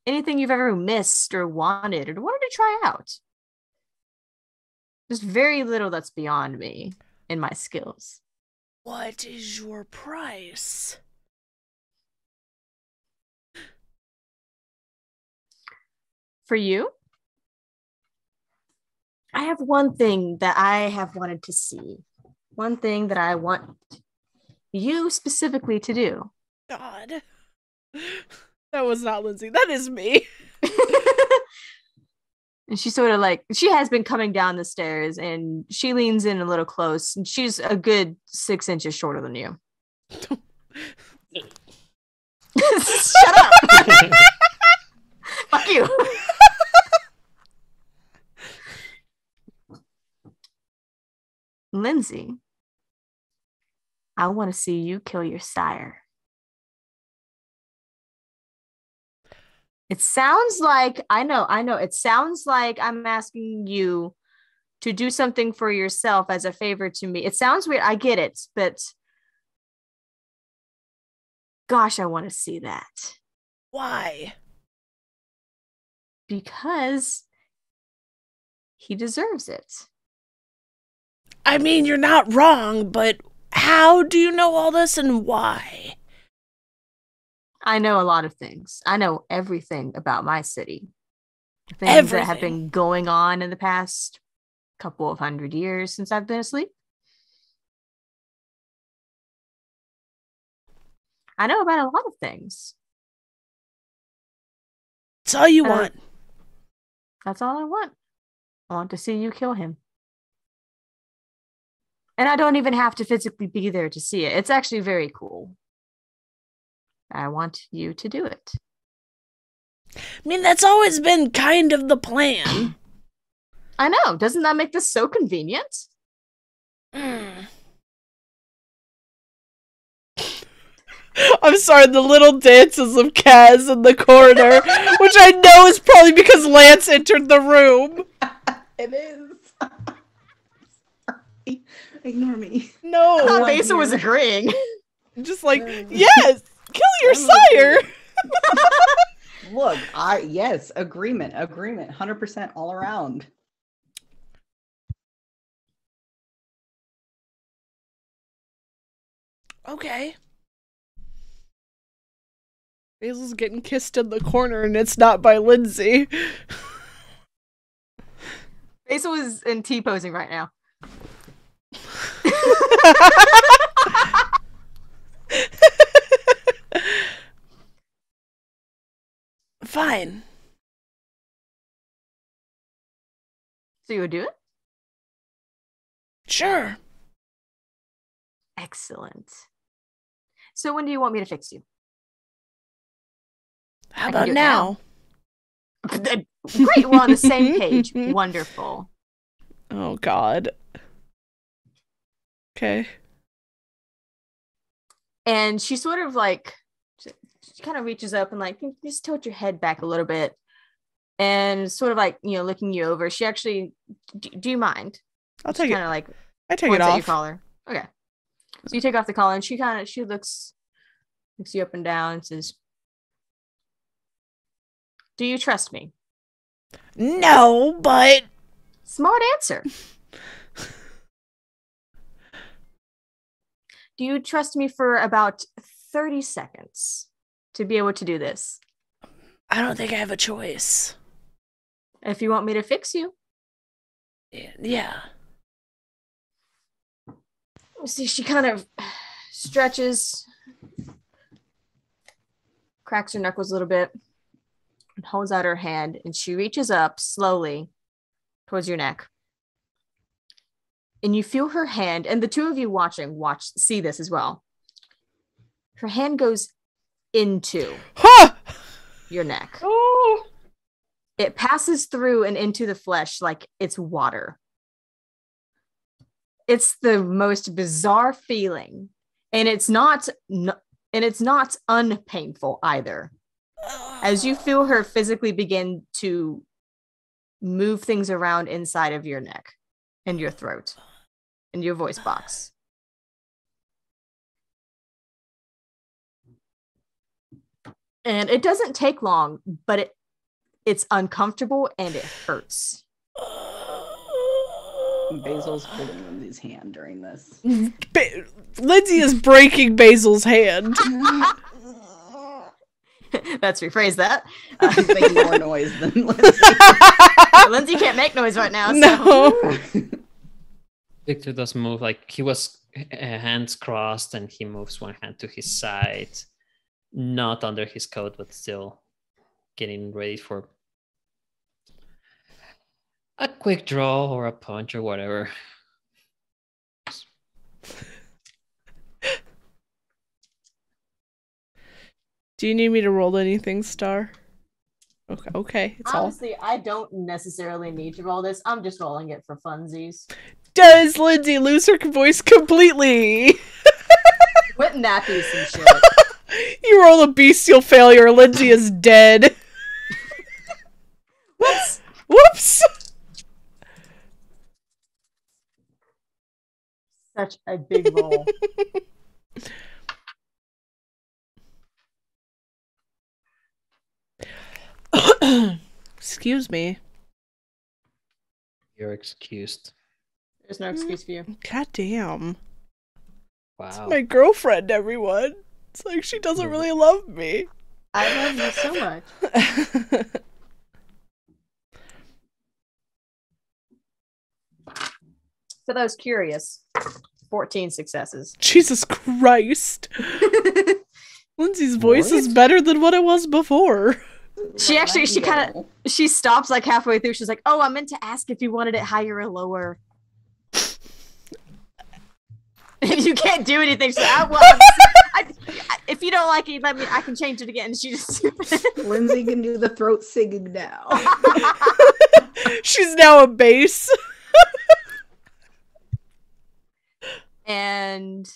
Anything you've ever missed or wanted to try out. There's very little that's beyond me in my skills. What is your price? For you, I have one thing that I have wanted to see. One thing that I want you specifically to do. God. That was not Lindsay. That is me. And she sort of she has been coming down the stairs and she leans in a little close and she's a good 6 inches shorter than you. Shut up. Fuck you. Lindsay, I want to see you kill your sire. It sounds like, I know, it sounds like I'm asking you to do something for yourself as a favor to me. It sounds weird, I get it, but gosh, I want to see that. Why? Because he deserves it. I mean, you're not wrong, but how do you know all this and why? I know a lot of things. I know everything about my city. Things that have been going on in the past couple of 100 years since I've been asleep. I know about a lot of things. That's all you want. That's all I want. I want to see you kill him. And I don't even have to physically be there to see it. It's actually very cool. I want you to do it. I mean, that's always been kind of the plan. I know. Doesn't that make this so convenient? I'm sorry, the little dances of Kaz in the corner, which I know is probably because Lance entered the room. It is. Ignore me. No. I thought Basil was agreeing. Just like, yes, kill your sire. Look, yes, agreement, 100% all around. Okay. Basil's getting kissed in the corner, and it's not by Lindsay. Basil is in T-posing right now. Fine. So you would do it? Sure. Excellent. So when do you want me to fix you? How about now? Great, we're on the same page. Wonderful. Oh, God. Okay. And she sort of like, she kind of reaches up and like, just tilt your head back a little bit. And sort of like, looking you over. She actually, do you mind? I'll take it. Kind of like, I take it off. Your collar. Okay. So you take off the collar and she looks you up and down and says, do you trust me? No, but... Smart answer. Do you trust me for about 30 seconds to be able to do this? I don't think I have a choice. If you want me to fix you. Yeah. See, she kind of stretches, cracks her knuckles a little bit, and holds out her hand, and she reaches up slowly towards your neck. And you feel her hand, and the two of you see this as well. Her hand goes into your neck. Oh. It passes through and into the flesh like it's water. It's the most bizarre feeling, and it's not unpainful either. As you feel her physically begin to move things around inside of your neck and your throat and your voice box. And it doesn't take long, but it's uncomfortable and it hurts. Basil's holding Lindsay's hand during this. Lindsay is breaking Basil's hand. Let's rephrase that. He's making more noise than Lindsay. Lindsay can't make noise right now. No. So. Victor does move like he was hands crossed, and he moves one hand to his side, not under his coat, but still getting ready for a quick draw or a punch or whatever. Do you need me to roll anything, Star? Okay. It's Honestly, I don't necessarily need to roll this. I'm just rolling it for funsies. Does Lindsay lose her voice completely? With nappies and shit. You roll a bestial failure. Lindsay is dead. Whoops. Such a big roll. Excuse me. You're excused. There's no excuse for you. God damn. Wow. It's my girlfriend, everyone. It's like she doesn't really love me. I love you so much. For those curious, 14 successes. Jesus Christ. Lindsay's voice is better than what it was before. She stops like halfway through. She's like, oh, I meant to ask if you wanted it higher or lower. You can't do anything. She's like, if you don't like it, I can change it again. She just Lindsay can do the throat singing now. She's now a bass. And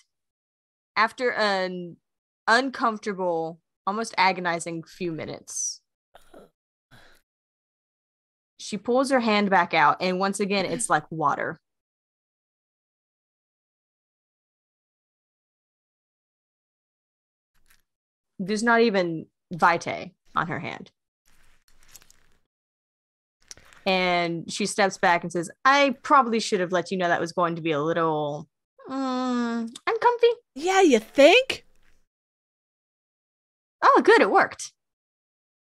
after an uncomfortable, almost agonizing few minutes, she pulls her hand back out, and once again, it's like water. There's not even vitae on her hand. And she steps back and says, I probably should have let you know that was going to be a little uncomfy. Yeah, you think? Oh, good, it worked.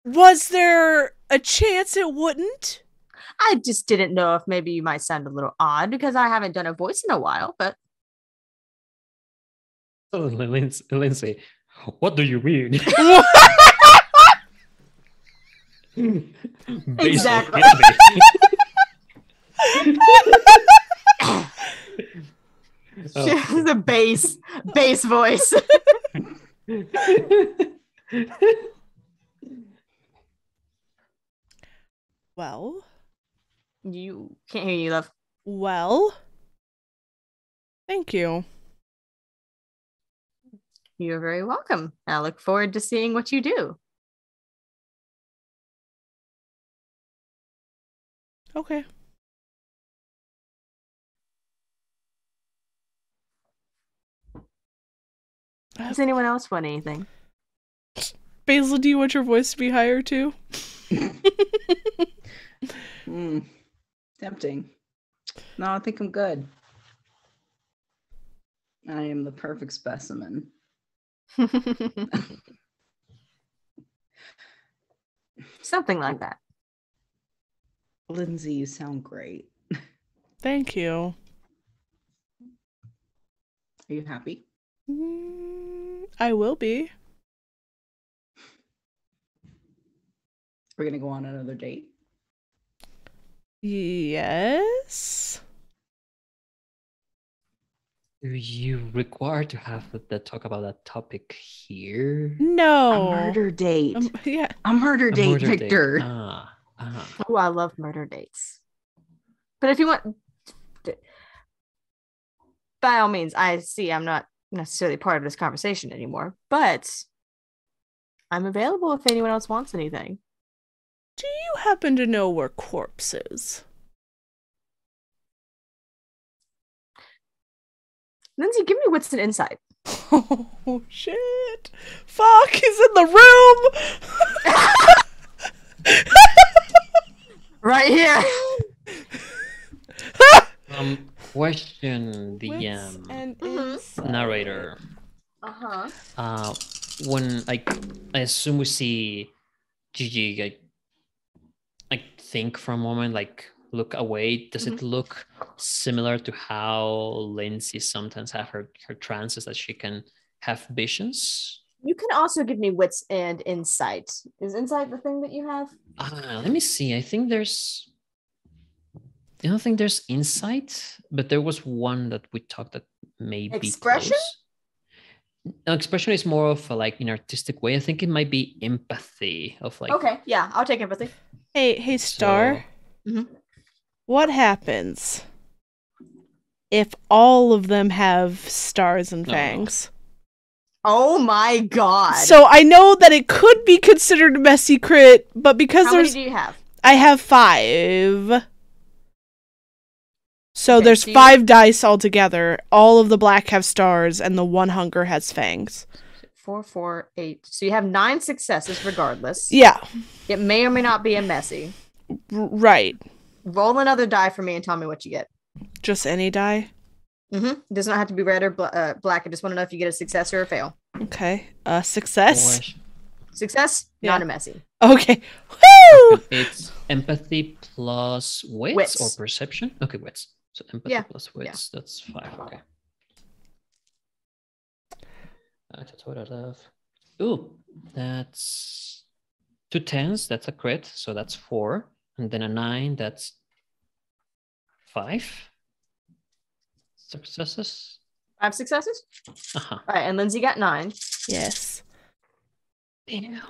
Was there a chance it wouldn't? I just didn't know if maybe you might sound a little odd because I haven't done a voice in a while, but... Oh, Lindsay, what do you mean? Exactly. The bass voice. Well, you can't hear you, love. Well, thank you. You're very welcome. I look forward to seeing what you do. Okay. Does anyone else want anything? Basil, do you want your voice to be higher too? Tempting. No, I think I'm good. I am the perfect specimen. Something like that. Lindsay, you sound great. Thank you. Are you happy? I will be. We're gonna go on another date. Yes. Do you require to have the talk about that topic here? No. A murder date. Yeah. A murder date, murder date. Victor. Oh, I love murder dates. But if you want, by all means, I see I'm not necessarily part of this conversation anymore, but I'm available if anyone else wants anything. Do you happen to know where Corpse is? Lindsay, give me what's an insight. Oh, shit. Fuck, he's in the room. Right here. Question the narrator. When I assume we see Gigi like think for a moment, like look away, does it look similar to how Lindsay sometimes have her trances, that she can have visions? You can also give me wits and insight. Is insight the thing that you have? Let me see. I don't think there's insight, but there was one that we talked that may be expression. Close. No, expression is more of like an artistic way. I think it might be empathy of like. Okay, yeah, I'll take empathy. Hey, Star. What happens if all of them have stars and fangs? Oh my god. So I know that it could be considered a messy crit, but because How many do you have? I have 5. So Okay, there's so 5 dice altogether. All of the black have stars, and the one hunger has fangs. 4, 4, 8. So you have 9 successes regardless. Yeah. It may or may not be a messy. Right. Roll another die for me and tell me what you get. Just any die? It does not have to be red or black. I just want to know if you get a success or a fail. Okay. Success. Success, Yeah. not a messy. Okay. Woo! It's empathy plus wits or perception. Okay, wits. So empathy plus wits. That's 5. Okay. That's what I love. Ooh, that's 2 10s. That's a crit. So that's 4. And then a 9. That's 5 successes. 5 successes? Uh-huh. All right, and Lindsay got 9. Yes. Damn.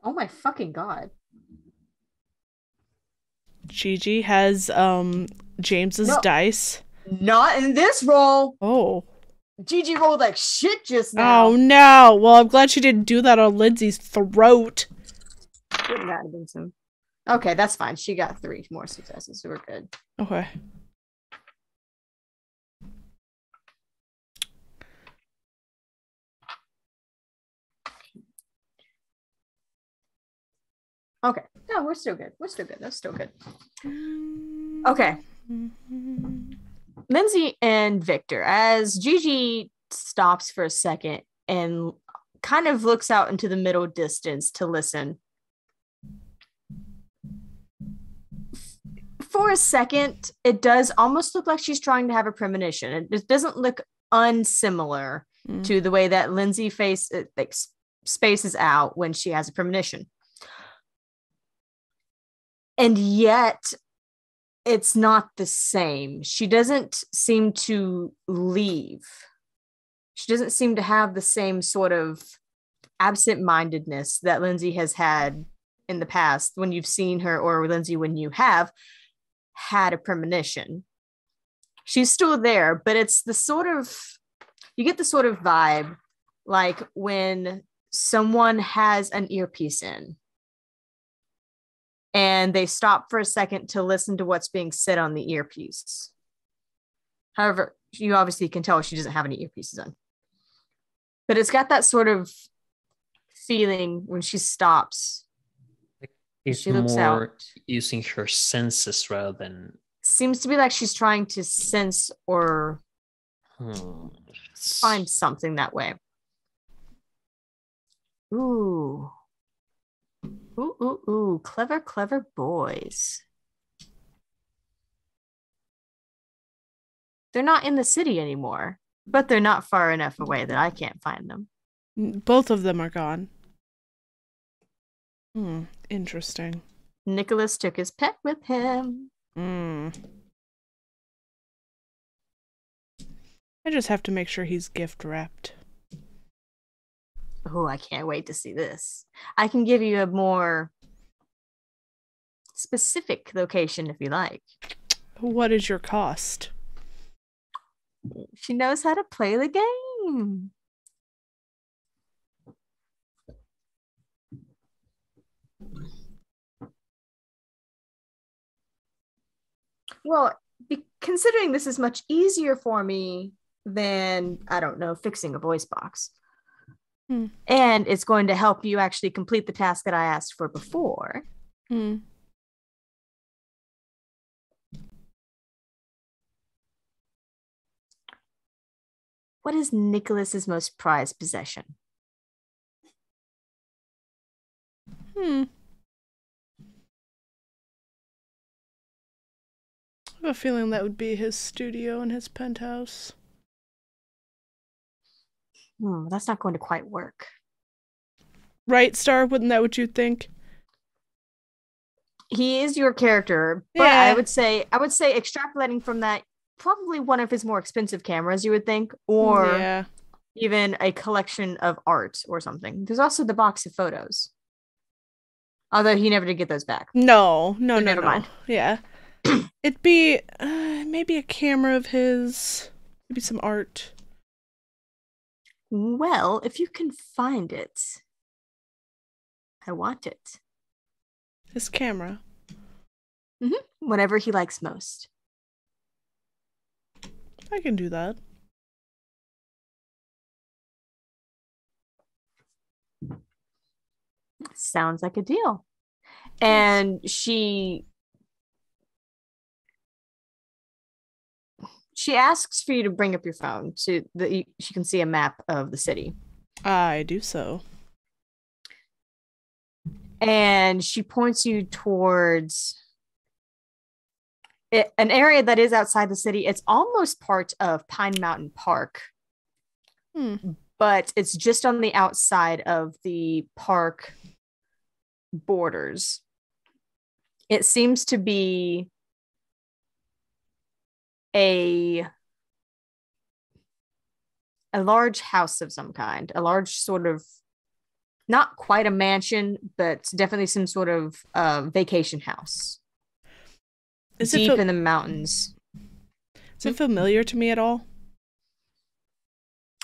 Oh my fucking god. Gigi has James's dice. Not in this roll. Oh. Gigi rolled like shit just now. Oh no. Well, I'm glad she didn't do that on Lindsay's throat. Wouldn't that have been some? Okay, that's fine. She got 3 more successes, so we're good. Okay. Okay. No, we're still good. We're still good. That's still good. Okay. Lindsay and Victor, as Gigi stops for a second and kind of looks out into the middle distance to listen. For a second, it does almost look like she's trying to have a premonition. It doesn't look unsimilar to the way that Lindsay spaces out when she has a premonition. And yet it's not the same. She doesn't seem to leave. She doesn't seem to have the same sort of absent-mindedness that Lindsay has had in the past when you've seen her, or Lindsay, when you have had a premonition. She's still there, but it's the sort of, you get the sort of vibe like when someone has an earpiece in and they stop for a second to listen to what's being said on the earpiece. However, you obviously can tell she doesn't have any earpieces in. But it's got that sort of feeling when she stops. It's she looks more out. using her senses rather than. Seems to be like she's trying to sense or find something that way. Ooh. Ooh. Clever boys. They're not in the city anymore, but they're not far enough away that I can't find them. Both of them are gone. Interesting. Nicholas took his pet with him. I just have to make sure he's gift wrapped. Oh, I can't wait to see this. I can give you a more specific location if you like. What is your cost? She knows how to play the game. Well, considering this is much easier for me than, I don't know, fixing a voice box. And it's going to help you actually complete the task that I asked for before. What is Nicholas's most prized possession? I have a feeling that would be his studio and his penthouse. That's not going to quite work. Right, Star? Wouldn't that what you think? He is your character, but Yeah. I would say extrapolating from that, probably one of his more expensive cameras, you would think, or even a collection of art or something. There's also the box of photos. Although he never did get those back. No. Never mind. Yeah. It'd be maybe a camera of his, maybe some art. Well, if you can find it, I want it. His camera. Whatever he likes most. I can do that. Sounds like a deal. And she asks for you to bring up your phone so that she can see a map of the city. I do so. And she points you towards an area that is outside the city. It's almost part of Pine Mountain Park, but it's just on the outside of the park borders. It seems to be a large house of some kind, a large sort of, not quite a mansion, but definitely some sort of vacation house. Is deep it in the mountains. Is it familiar to me at all?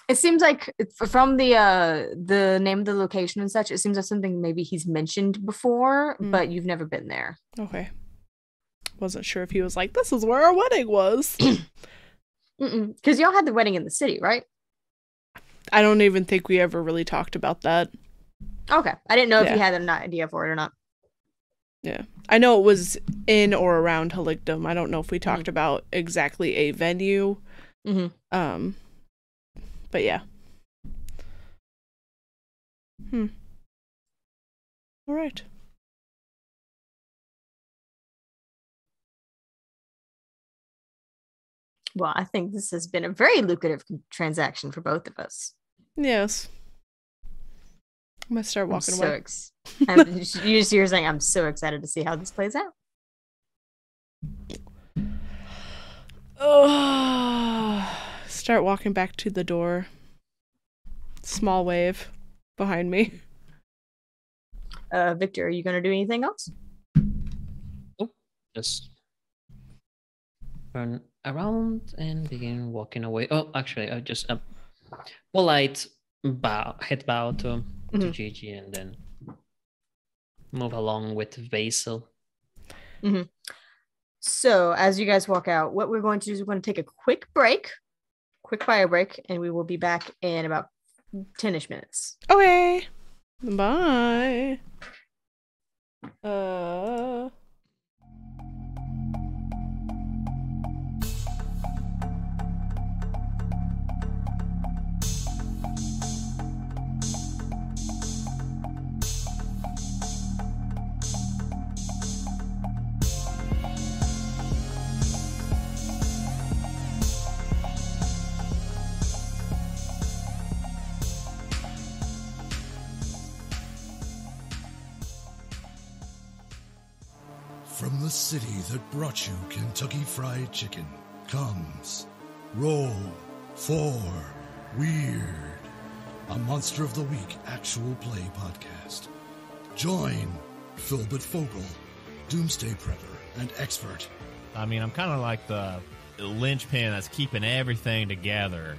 It seems like from the name of the location and such, it seems like something maybe he's mentioned before, but you've never been there. Okay. Wasn't sure if he was like, this is where our wedding was. Because y'all had the wedding in the city, right? I don't even think we ever really talked about that. Okay. I didn't know if you had an idea for it or not. Yeah. I know it was in or around Haligdom. I don't know if we talked about exactly a venue. But yeah. All right. Well, I think this has been a very lucrative transaction for both of us. Yes. I'm gonna start walking away. You're saying I'm so excited to see how this plays out. Oh, start walking back to the door. Small wave behind me. Victor, are you gonna do anything else? Oh, just turn around and begin walking away. Oh, actually, I just polite head bow to Gigi and then move along with Vasil. Mm-hmm. So as you guys walk out, what we're going to do is we're going to take a quick bio break, and we will be back in about 10-ish minutes. Okay. Bye. From the city that brought you Kentucky Fried Chicken comes Roll for Weird, a Monster of the Week actual play podcast. Join Philbert Fogel, Doomsday Prepper and Expert. I mean, I'm kind of like the linchpin that's keeping everything together.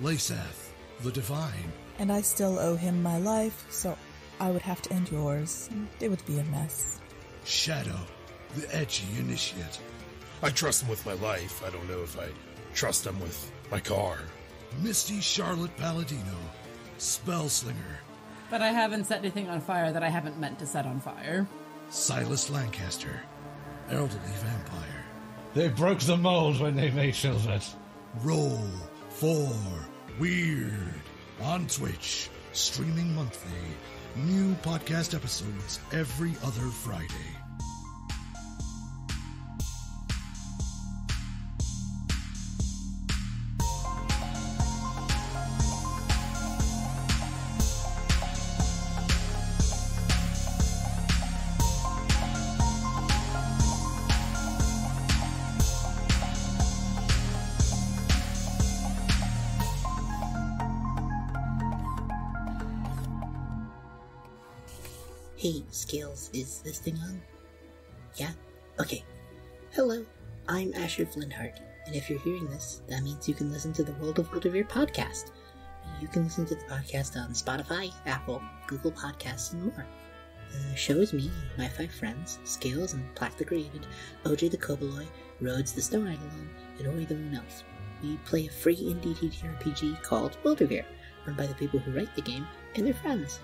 Lasath, the Divine. And I still owe him my life, so I would have to end yours. It would be a mess. Shadow, the Edgy Initiate. I trust him with my life. I don't know if I trust him with my car. Misty Charlotte Palladino, Spellslinger. But I haven't set anything on fire that I haven't meant to set on fire. Silas Lancaster, Elderly Vampire. They broke the mold when they made Filbert. Roll for Weird on Twitch, streaming monthly. New podcast episodes every other Friday. Hey, Scales, is this thing on? Yeah? Okay. Hello, I'm Asher Flintheart, and if you're hearing this, that means you can listen to the World of Wildevere podcast. You can listen to the podcast on Spotify, Apple, Google Podcasts, and more. The show is me and my 5 friends, Scales and Plaque the Created, OJ the Koboloi, Rhodes the Stone Eidolon, and Ori the Moon Elf. We play a free indie TTRPG called Wildevere, run by the people who write the game and their friends.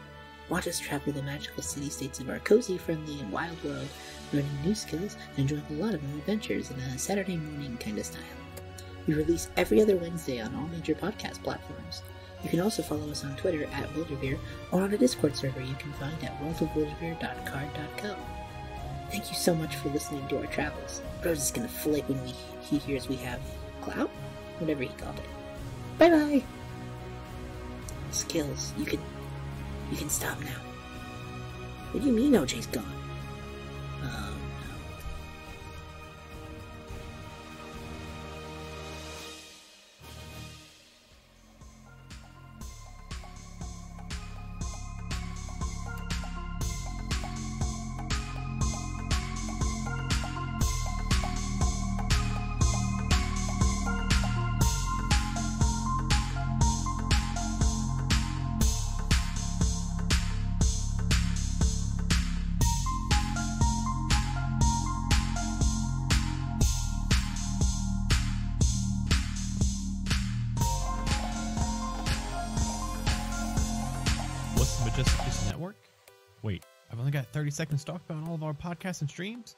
Watch us travel the magical city-states of our cozy, friendly, and wild world, learning new skills and enjoying a lot of new adventures in a Saturday morning kind of style. We release every other Wednesday on all major podcast platforms. You can also follow us on Twitter at Wildevere or on a Discord server you can find at worldofwildevere.card.co. Thank you so much for listening to our travels. Rose is gonna flake when he hears we have clout? Whatever he called it. Bye-bye! Skills, you can stop now. What do you mean OJ's gone? Oh, no. What's the Majestic Goose Network? Wait, I've only got 30 seconds to talk about all of our podcasts and streams?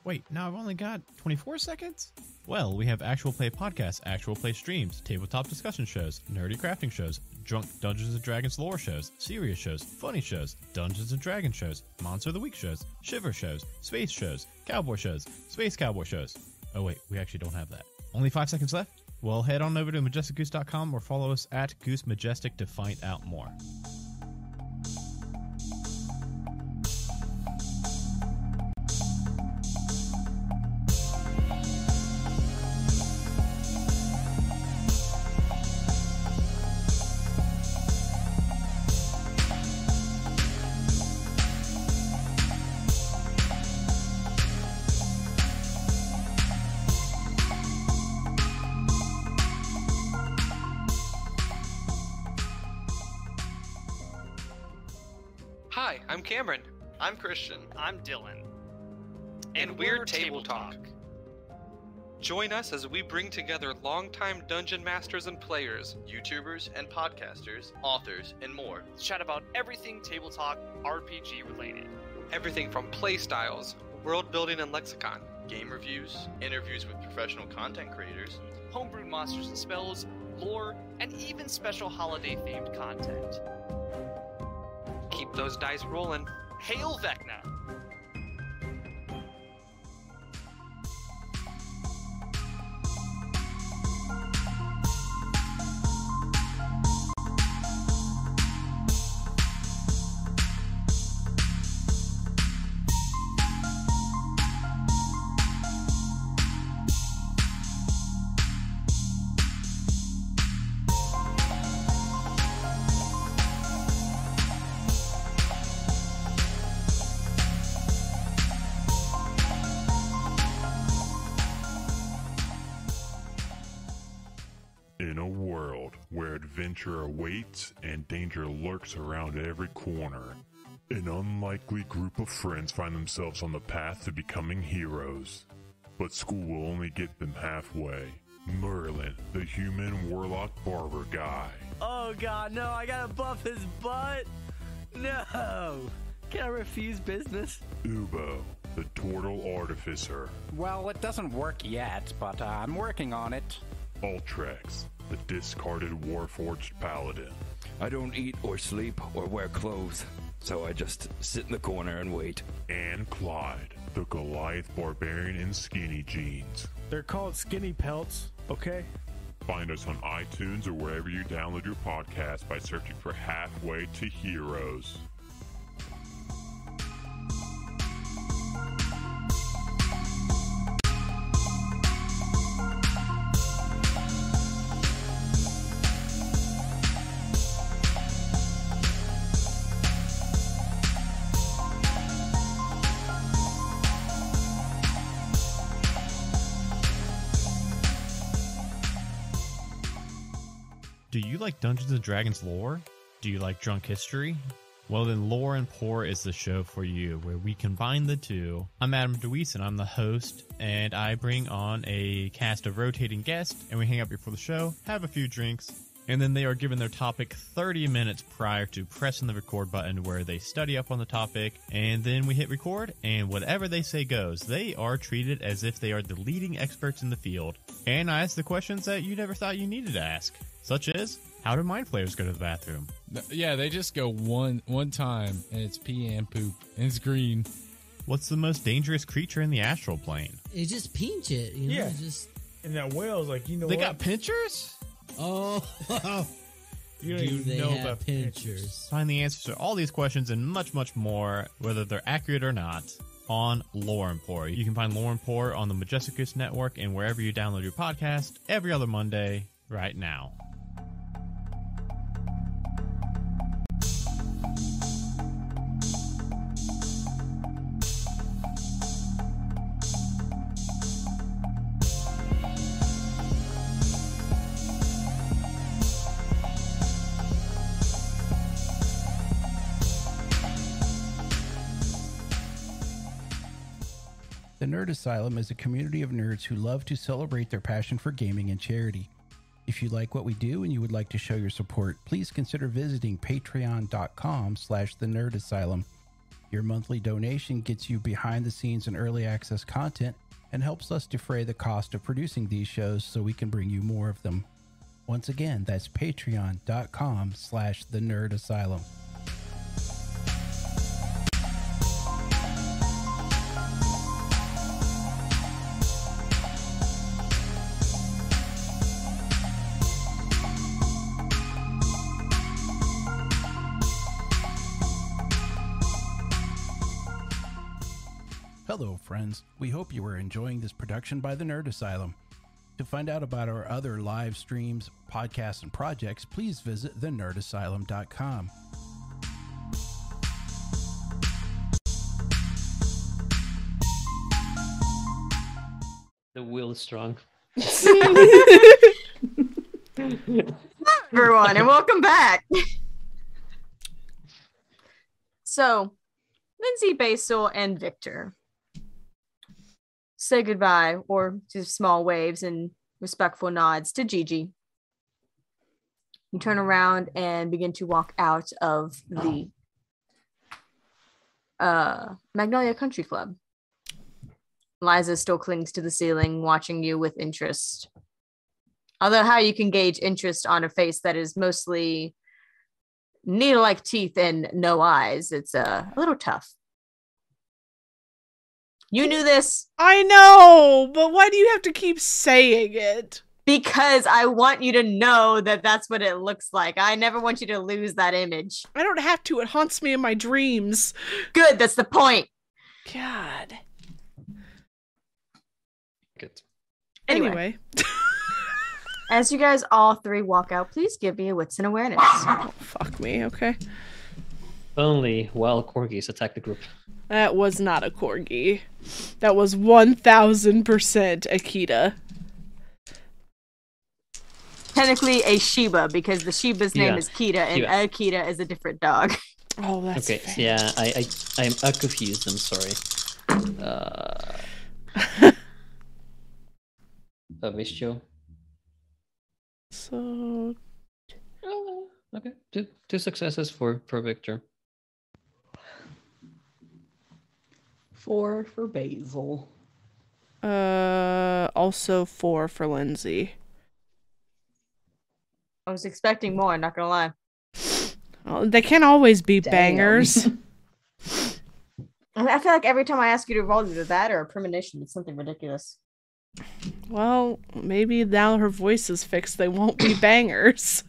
Wait, now I've only got 24 seconds? Well, we have actual play podcasts, actual play streams, tabletop discussion shows, nerdy crafting shows, drunk Dungeons & Dragons lore shows, serious shows, funny shows, Dungeons & Dragons shows, Monster of the Week shows, Shiver shows, space shows, cowboy shows, space cowboy shows. Oh wait, we actually don't have that. Only 5 seconds left? Well, head on over to majesticgoose.com or follow us at Goose Majestic to find out more. Hi, I'm Cameron. I'm Christian. I'm Dylan. And we're Table Talk. Join us as we bring together longtime dungeon masters and players, YouTubers and podcasters, authors, and more. To chat about everything Table Talk RPG related. Everything from play styles, world building and lexicon, game reviews, interviews with professional content creators, homebrewed monsters and spells, lore, and even special holiday-themed content. Keep those dice rolling. Hail Vecna! In a world where adventure awaits and danger lurks around every corner, an unlikely group of friends find themselves on the path to becoming heroes. But school will only get them halfway. Merlin, the human warlock barber guy. Oh god, no, I gotta buff his butt! No! Can I refuse business? Ubo, the turtle artificer. Well, it doesn't work yet, but I'm working on it. Ultrex, the discarded warforged paladin. I don't eat or sleep or wear clothes, so I just sit in the corner and wait. And Clyde, the Goliath barbarian in skinny jeans. They're called skinny pelts, okay? Find us on iTunes or wherever you download your podcast by searching for Halfway to Heroes. Do you like Dungeons & Dragons lore? Do you like drunk history? Well then, Lore and Pour is the show for you, where we combine the two. I'm Adam DeWeese, and I'm the host, and I bring on a cast of rotating guests, and we hang out before the show, have a few drinks, and then they are given their topic 30 minutes prior to pressing the record button, where they study up on the topic, and then we hit record, and whatever they say goes. They are treated as if they are the leading experts in the field, and I ask the questions that you never thought you needed to ask. Such as, how do mind flayers go to the bathroom? Yeah, they just go one time, and it's pee and poop, and it's green. What's the most dangerous creature in the astral plane? It just pinch it, you know? Yeah. Just... And that whale's like, you know They what? got pinchers? Oh, You don't do even they know have about pinchers? Find the answers to all these questions and much, much more, whether they're accurate or not, on Lore and Pour. You can find Lore and Pour on the Majesticus Network and wherever you download your podcast every other Monday right now. The Nerd Asylum is a community of nerds who love to celebrate their passion for gaming and charity. If you like what we do and you would like to show your support, please consider visiting patreon.com/thenerdasylum. Your monthly donation gets you behind the scenes and early access content and helps us defray the cost of producing these shows so we can bring you more of them. Once again, that's patreon.com/thenerdasylum. Hello, friends. We hope you are enjoying this production by the Nerd Asylum. To find out about our other live streams, podcasts, and projects, please visit thenerdasylum.com. The will is strong. Everyone, and welcome back. So, Lindsay, Basil, and Victor say goodbye, or just small waves and respectful nods to Gigi. You turn around and begin to walk out of the Magnolia Country Club. Liza still clings to the ceiling, watching you with interest. Although how you can gauge interest on a face that is mostly needle-like teeth and no eyes, it's a little tough. You knew this. I know, but why do you have to keep saying it? Because I want you to know that that's what it looks like. I never want you to lose that image. I don't have to. It haunts me in my dreams. Good, that's the point. God. Good. Anyway. As you guys all three walk out, please give me a wits and awareness. Oh, fuck me, okay. Only wild corgis attack the group. That was not a corgi. That was 1000% Akita. Technically a Shiba, because the Shiba's name Yeah. is Kita, and Shiba. Akita is a different dog. Oh, that's Okay, fair. yeah, I'm confused. I'm sorry. Missed you. So, Okay, two successes for Victor. 4 for Basil. also 4 for Lindsay. I was expecting more, not gonna lie. Well, they can't always be bangers. I feel like every time I ask you to roll either that or a premonition, it's something ridiculous. Well, maybe now her voice is fixed, they won't be bangers.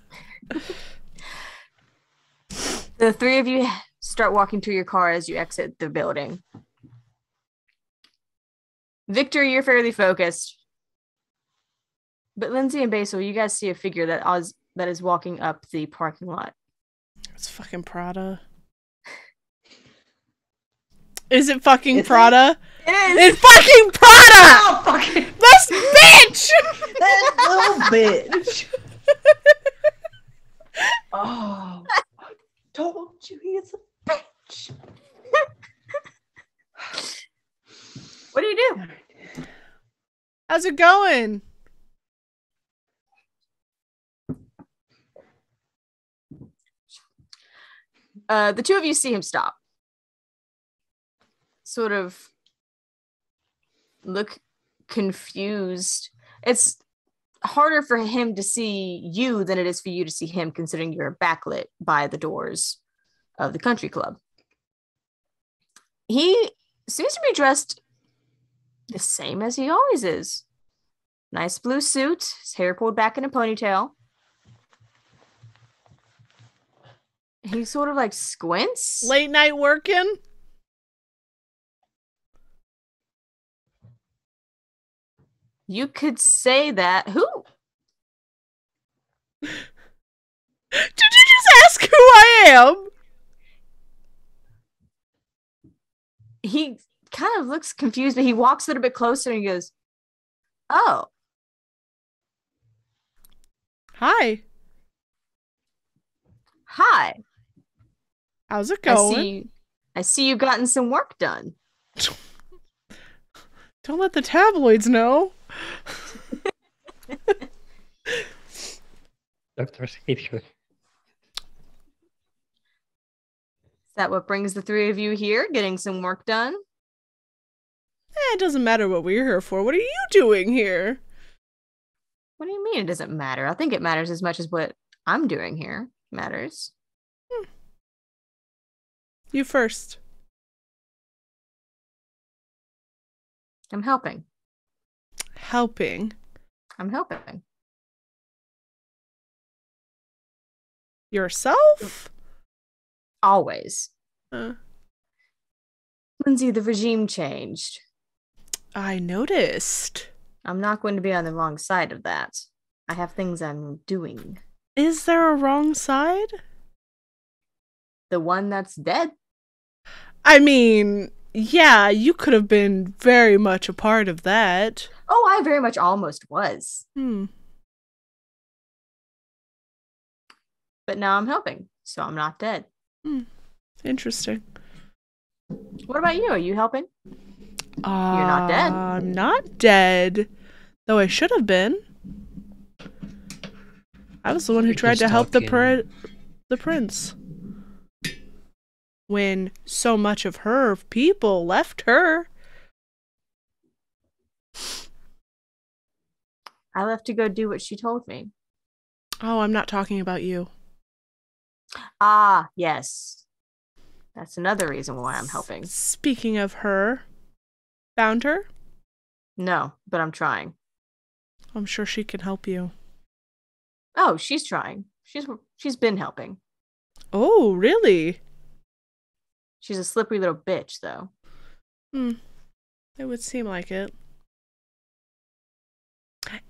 The three of you start walking to your car as you exit the building. Victor, you're fairly focused. But Lindsay and Basil, you guys see a figure that is walking up the parking lot. It's fucking Prada. Is it fucking Prada? It is! It's fucking Prada! Oh, fucking... This bitch! That little bitch! Oh, I told you he's a bitch. What do you do? How's it going? The two of you see him stop. Sort of look confused. It's harder for him to see you than it is for you to see him, considering you're backlit by the doors of the country club. He seems to be dressed the same as he always is. Nice blue suit, his hair pulled back in a ponytail. He sort of like squints. Late night working? You could say that. Who? Did you just ask who I am? He kind of looks confused, but he walks a little bit closer and he goes, "Oh. Hi. Hi. How's it going? I see you've gotten some work done." Don't let the tabloids know. Dr. Savior. Is that what brings the three of you here, getting some work done? It doesn't matter what we're here for. What are you doing here? What do you mean it doesn't matter? I think it matters as much as what I'm doing here matters. You first. I'm helping. Helping? I'm helping. Yourself? Always. Lindsay, the regime changed. I noticed. I'm not going to be on the wrong side of that. I have things I'm doing. Is there a wrong side? The one that's dead. I mean, yeah, you could have been very much a part of that. Oh, I very much almost was. But now I'm helping, so I'm not dead. Interesting. What about you? Are you helping? You're not dead. I'm not dead. Though I should have been. I was the one who You're tried just to help talking- the prince. When so much of her people left her. I left to go do what she told me. Oh, I'm not talking about you. Ah, yes. That's another reason why I'm helping. Speaking of her, found her? No, but I'm trying. I'm sure she can help you. Oh, she's trying. She's been helping. Oh, really? She's a slippery little bitch, though. It would seem like it.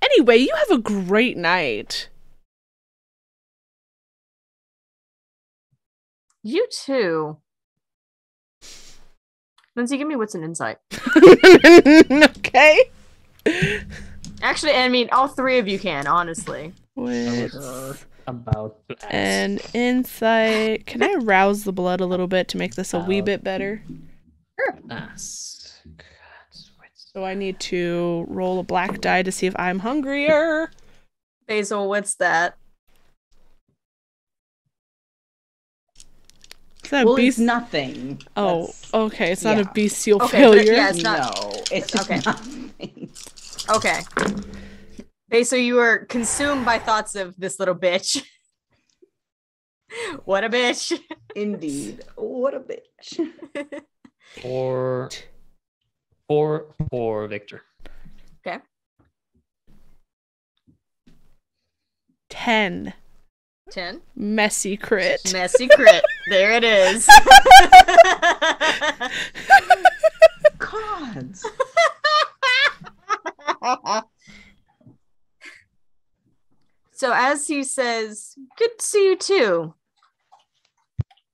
Anyway, you have a great night. You too. Lindsay, give me what's an insight. Okay. Actually, I mean, all three of you can, honestly. About to ask. And insight. Can I rouse the blood a little bit to make this a wee bit better? Ask. So I need to roll a black die to see if I'm hungrier. Basil, what's that? Is that a Well, beast? it's nothing. Oh, okay. It's not yeah. a bestial Okay, failure. yeah, it's not. No, it's just Okay. nothing. Okay. Basil, you were consumed by thoughts of this little bitch. What a bitch. Indeed. What a bitch. For Victor. Okay. 10. 10. Messy crit. Messy crit. There it is. God. So as he says, good to see you too.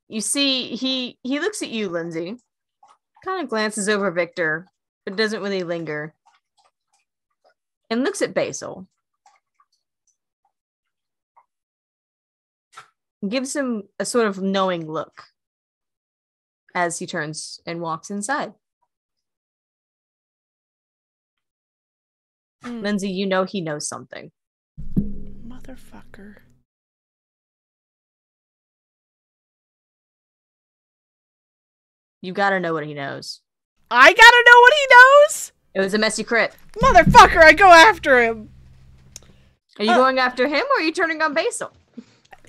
You see, he looks at you, Lindsay. Kind of glances over Victor, but doesn't really linger. And looks at Basil. Gives him a sort of knowing look as he turns and walks inside. Lindsay, you know he knows something. Motherfucker. You gotta know what he knows. I gotta know what he knows? It was a messy crit. Motherfucker, I go after him. Are you going after him or are you turning on Basil?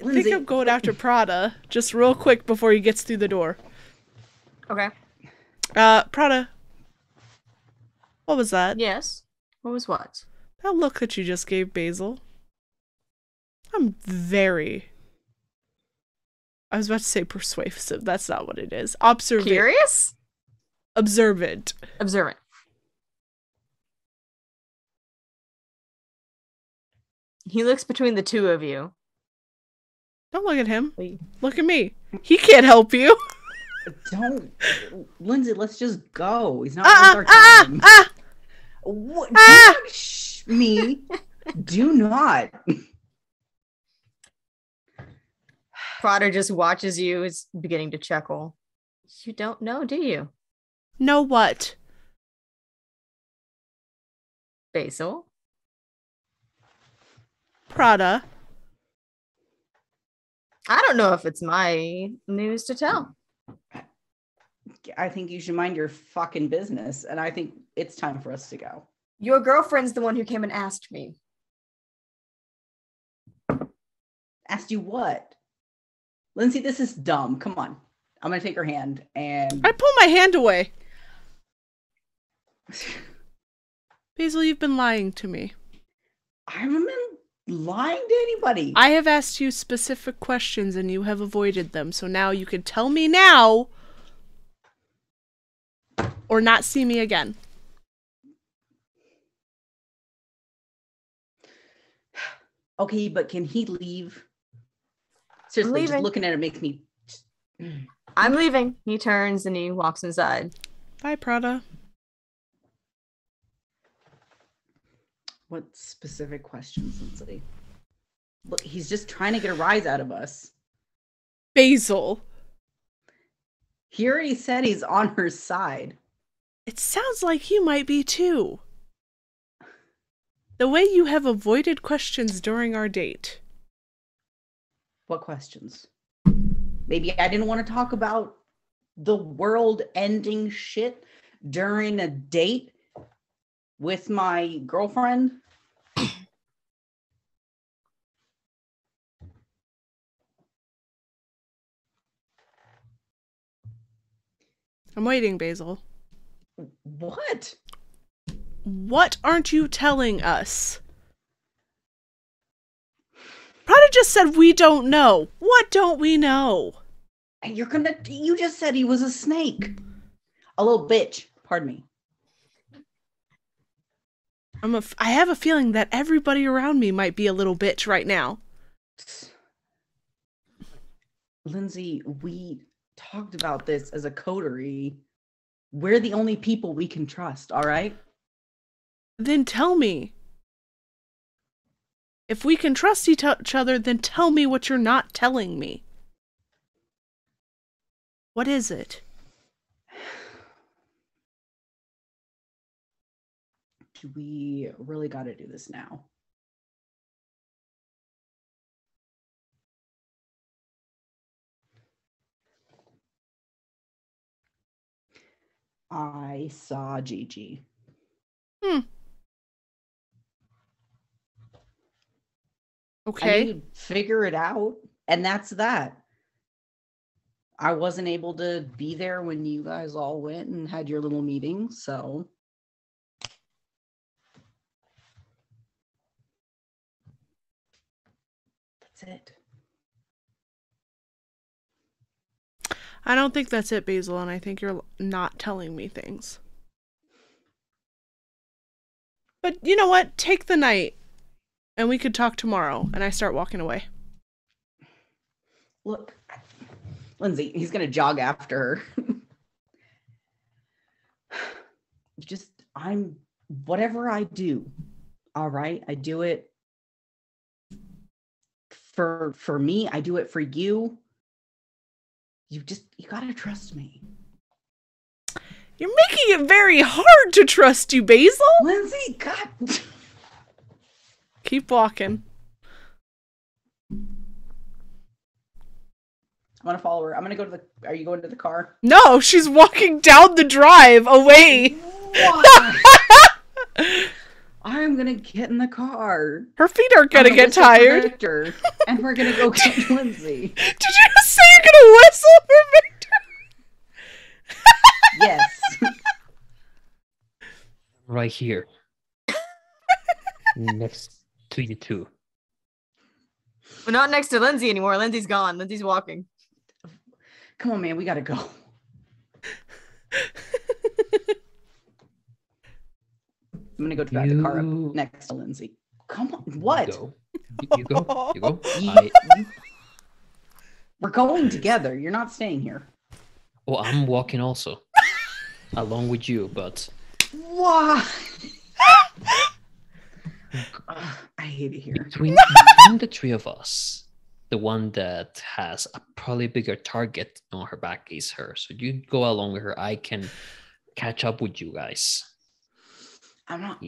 I think I'm going after Prada, just real quick before he gets through the door. Okay. Prada. What was that? Yes. What was what? That look that you just gave Basil. I'm very... I was about to say persuasive. That's not what it is. Observant. Curious? Observant. Observant. He looks between the two of you. Don't look at him. Look at me. He can't help you. Don't. Lindsay, let's just go. He's not worth our time. What? Shh, me. Do not. Prada just watches you. Is beginning to chuckle. You don't know, do you? Know what? Basil? Prada. I don't know if it's my news to tell. I think you should mind your fucking business, and I think it's time for us to go. Your girlfriend's the one who came and asked me. Asked you what? Lindsay, this is dumb. Come on. I'm going to take her hand and... I pull my hand away. Basil, you've been lying to me. I haven't been lying to anybody. I have asked you specific questions and you have avoided them. So now you can tell me now or not see me again. Okay, but can he leave? Seriously, just looking at it makes me... I'm leaving. He turns and he walks inside. Bye, Prada. What specific questions, Lindsay? Look, he's just trying to get a rise out of us. Basil. He already said he's on her side. It sounds like you might be too. The way you have avoided questions during our date. What questions? Maybe I didn't want to talk about the world-ending shit during a date with my girlfriend. I'm waiting, Basil. What? What aren't you telling us? Prada just said we don't know. What don't we know? And you just said he was a snake. A little bitch. Pardon me. I have a feeling that everybody around me might be a little bitch right now. Lindsay, we talked about this as a coterie. We're the only people we can trust, all right? Then tell me. If we can trust each other, then tell me what you're not telling me. What is it? Do we really got to do this now? I saw Gigi. Okay. I need to figure it out, and that's that. I wasn't able to be there when you guys all went and had your little meeting, so that's it. I don't think that's it, Basil, and I think you're not telling me things. But you know what? Take the night, and we could talk tomorrow, and I start walking away. Look, Lindsay, he's going to jog after her. Whatever I do, all right? I do it for me. I do it for you. You gotta trust me. You're making it very hard to trust you, Basil. Lindsay, God. Keep walking. I'm gonna follow her. I'm gonna go to the. Are you going to the car? No, she's walking down the drive away. I'm gonna get in the car. Her feet aren't gonna get tired. Victor, and we're gonna go get Lindsay. Did you just say you're gonna whistle for Victor? Yes. Right here. Next to you two. We're not next to Lindsay anymore. Lindsay's gone. Lindsay's walking. Come on, man. We gotta go. I'm gonna go drive the car up next to Lindsay. Come on. What? You go. You go. We're going together. You're not staying here. Oh, I'm walking also. Along with you, but... Why? I hate it here. Between the three of us, the one that has a probably bigger target on her back is her. So you go along with her. I can catch up with you guys. I'm not...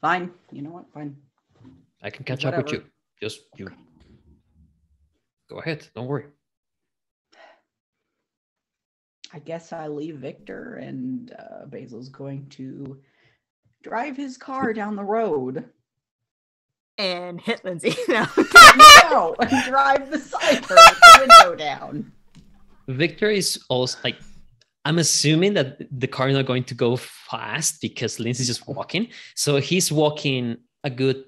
Fine. You know what? Fine. I can catch up with you. Just you. Go ahead. Don't worry. I guess I leave Victor, and Basil's going to drive his car down the road. And hit Lindsay. No. No, and drive beside her with the window down. Victor is also like... I'm assuming that the car is not going to go fast because Lindsay's just walking. So he's walking a good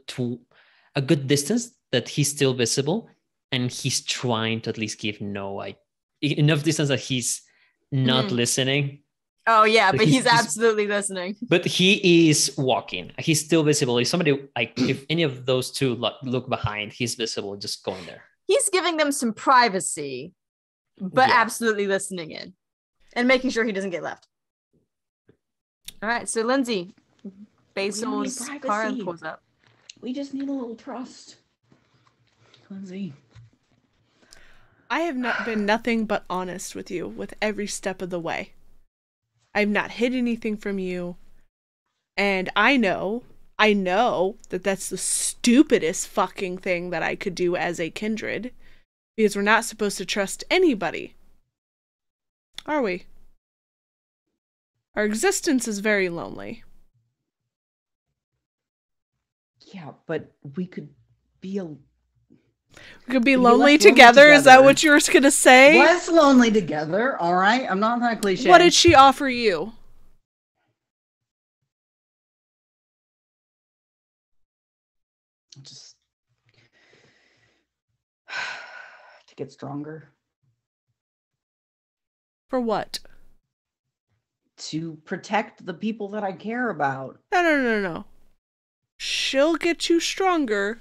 distance that he's still visible, and he's trying to at least give enough distance that he's not listening. Oh yeah, but he's absolutely listening. But he is walking. He's still visible. If any of those two look behind, he's visible, just going there. He's giving them some privacy, but absolutely listening in. And making sure he doesn't get left. All right, so Lindsay, Basil's car pulls up. We just need a little trust. Lindsay. I have not been nothing but honest with you with every step of the way. I've not hid anything from you. And I know that that's the stupidest fucking thing that I could do as a kindred. Because we're not supposed to trust anybody. Are we? Our existence is very lonely. Yeah, but we could be We could be lonely together. Is that what you were going to say? Less lonely together, all right? I'm not that cliche. What did she offer you? Just to get stronger. For what? To protect the people that I care about. No. She'll get you stronger.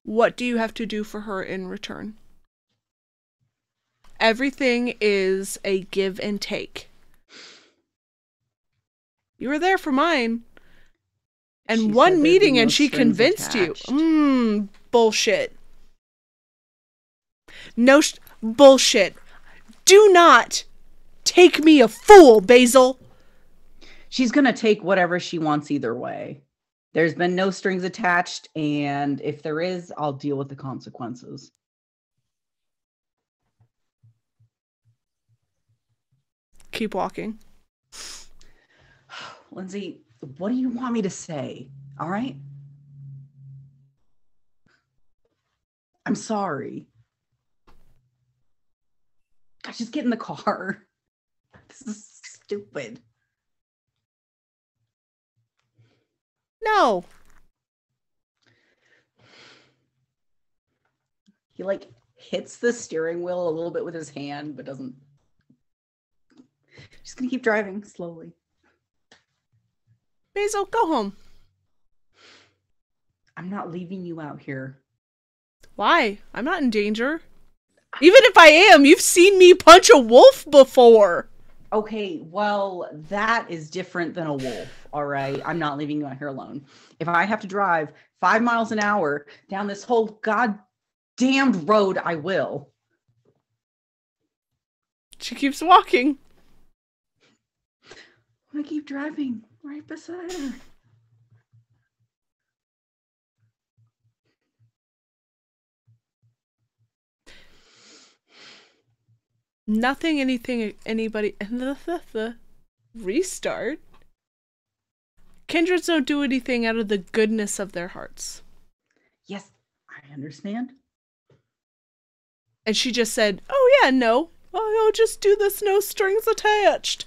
What do you have to do for her in return? Everything is a give and take. You were there for mine. And She one said there'd meeting be no and she strings convinced attached. you. Bullshit. No bullshit. Do not take me a fool, Basil. She's going to take whatever she wants either way. There's been no strings attached, and if there is, I'll deal with the consequences. Keep walking. Lindsay, what do you want me to say? All right? I'm sorry. God, just get in the car. This is stupid. No. He like hits the steering wheel a little bit with his hand, but doesn't. Just gonna keep driving slowly. Basil, go home. I'm not leaving you out here. Why? I'm not in danger. Even if I am, you've seen me punch a wolf before. Okay, well, that is different than a wolf, all right? I'm not leaving you out here alone. If I have to drive 5 miles an hour down this whole goddamned road, I will. She keeps walking. I keep driving right beside her. Nothing, anything, anybody. Restart. Kindreds don't do anything out of the goodness of their hearts. Yes, I understand. And she just said, "Oh yeah, no. I'll just do this, no strings attached."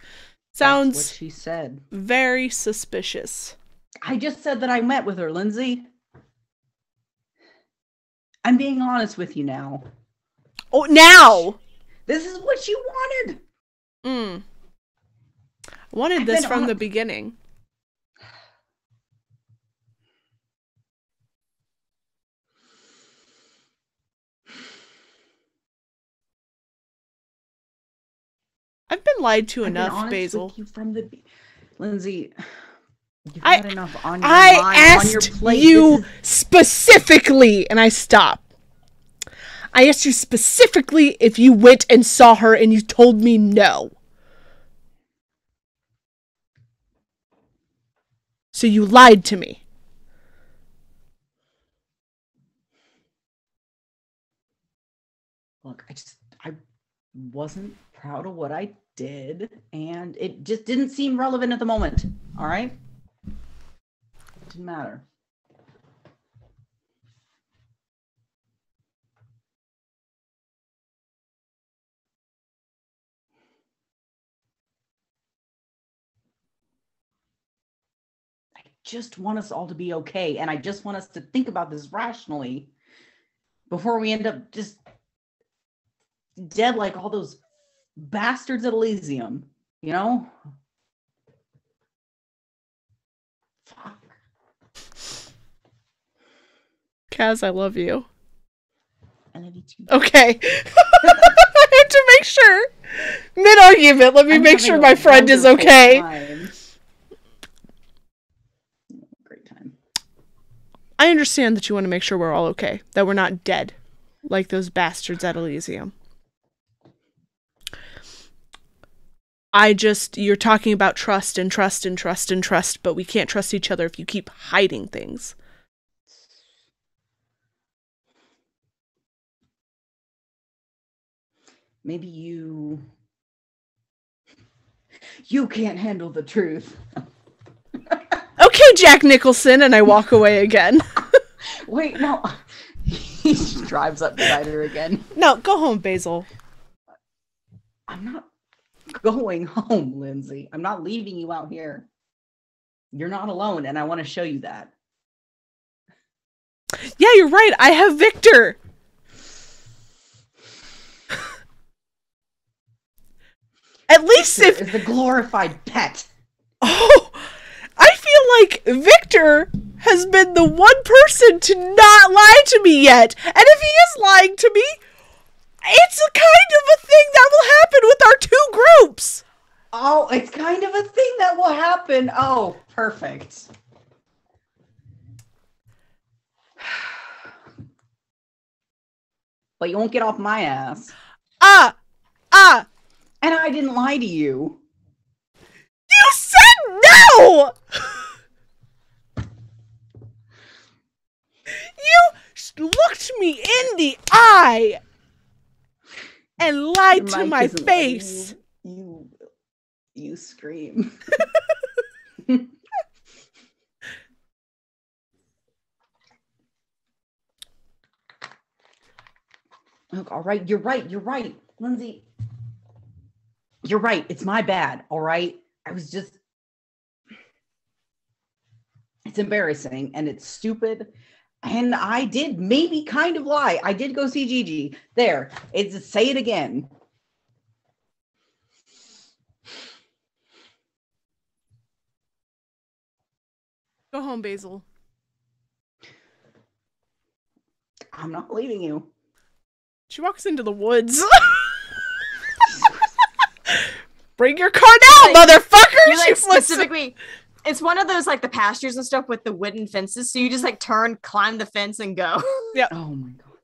Sounds That's what she said. Very suspicious. I just said that I met with her, Lindsay. I'm being honest with you now. Oh, now! This is what you wanted. I wanted this from the beginning. I've been lied to enough, Basil. You from the Lindsay, you've got enough on your I mind, asked on your plate. you specifically, and I stopped. I asked you specifically if you went and saw her, and you told me no. So you lied to me. Look, I wasn't proud of what I did, and it just didn't seem relevant at the moment. All right? Didn't matter. I just want us all to be okay, and I just want us to think about this rationally before we end up just dead like all those bastards at Elysium, you know? Fuck. Kaz, I love you. I love you too. Okay. I have to make sure. Mid-argument, let me make sure my friend is okay. Great time. I understand that you want to make sure we're all okay. That we're not dead. Like those bastards at Elysium. You're talking about trust and trust and trust and trust, but we can't trust each other if you keep hiding things. Maybe you can't handle the truth. Okay, Jack Nicholson, and I walk away again. Wait, no. He drives up beside her again. No, go home, Basil. I'm not going home, Lindsay. I'm not leaving you out here. You're not alone, and I want to show you that. Yeah, you're right. I have Victor. At least Victor is the glorified pet. Oh, I feel like Victor has been the one person to not lie to me yet. And if he is lying to me, it's a kind of a thing that will happen with our two groups. Oh, it's kind of a thing that will happen. Oh, perfect. But you won't get off my ass. And I didn't lie to you. You said no! You looked me in the eye and lied to my face. You scream. Look, all right, you're right, Lindsay. You're right. It's my bad. All right. It's embarrassing and it's stupid. And I did maybe kind of lie. I did go see Gigi. There. Say it again. Go home, Basil. I'm not leaving you. She walks into the woods. Bring your car down, motherfuckers! You like specifically, it's one of those like the pastures and stuff with the wooden fences. So you just like turn, climb the fence, and go. Yeah. Oh my god.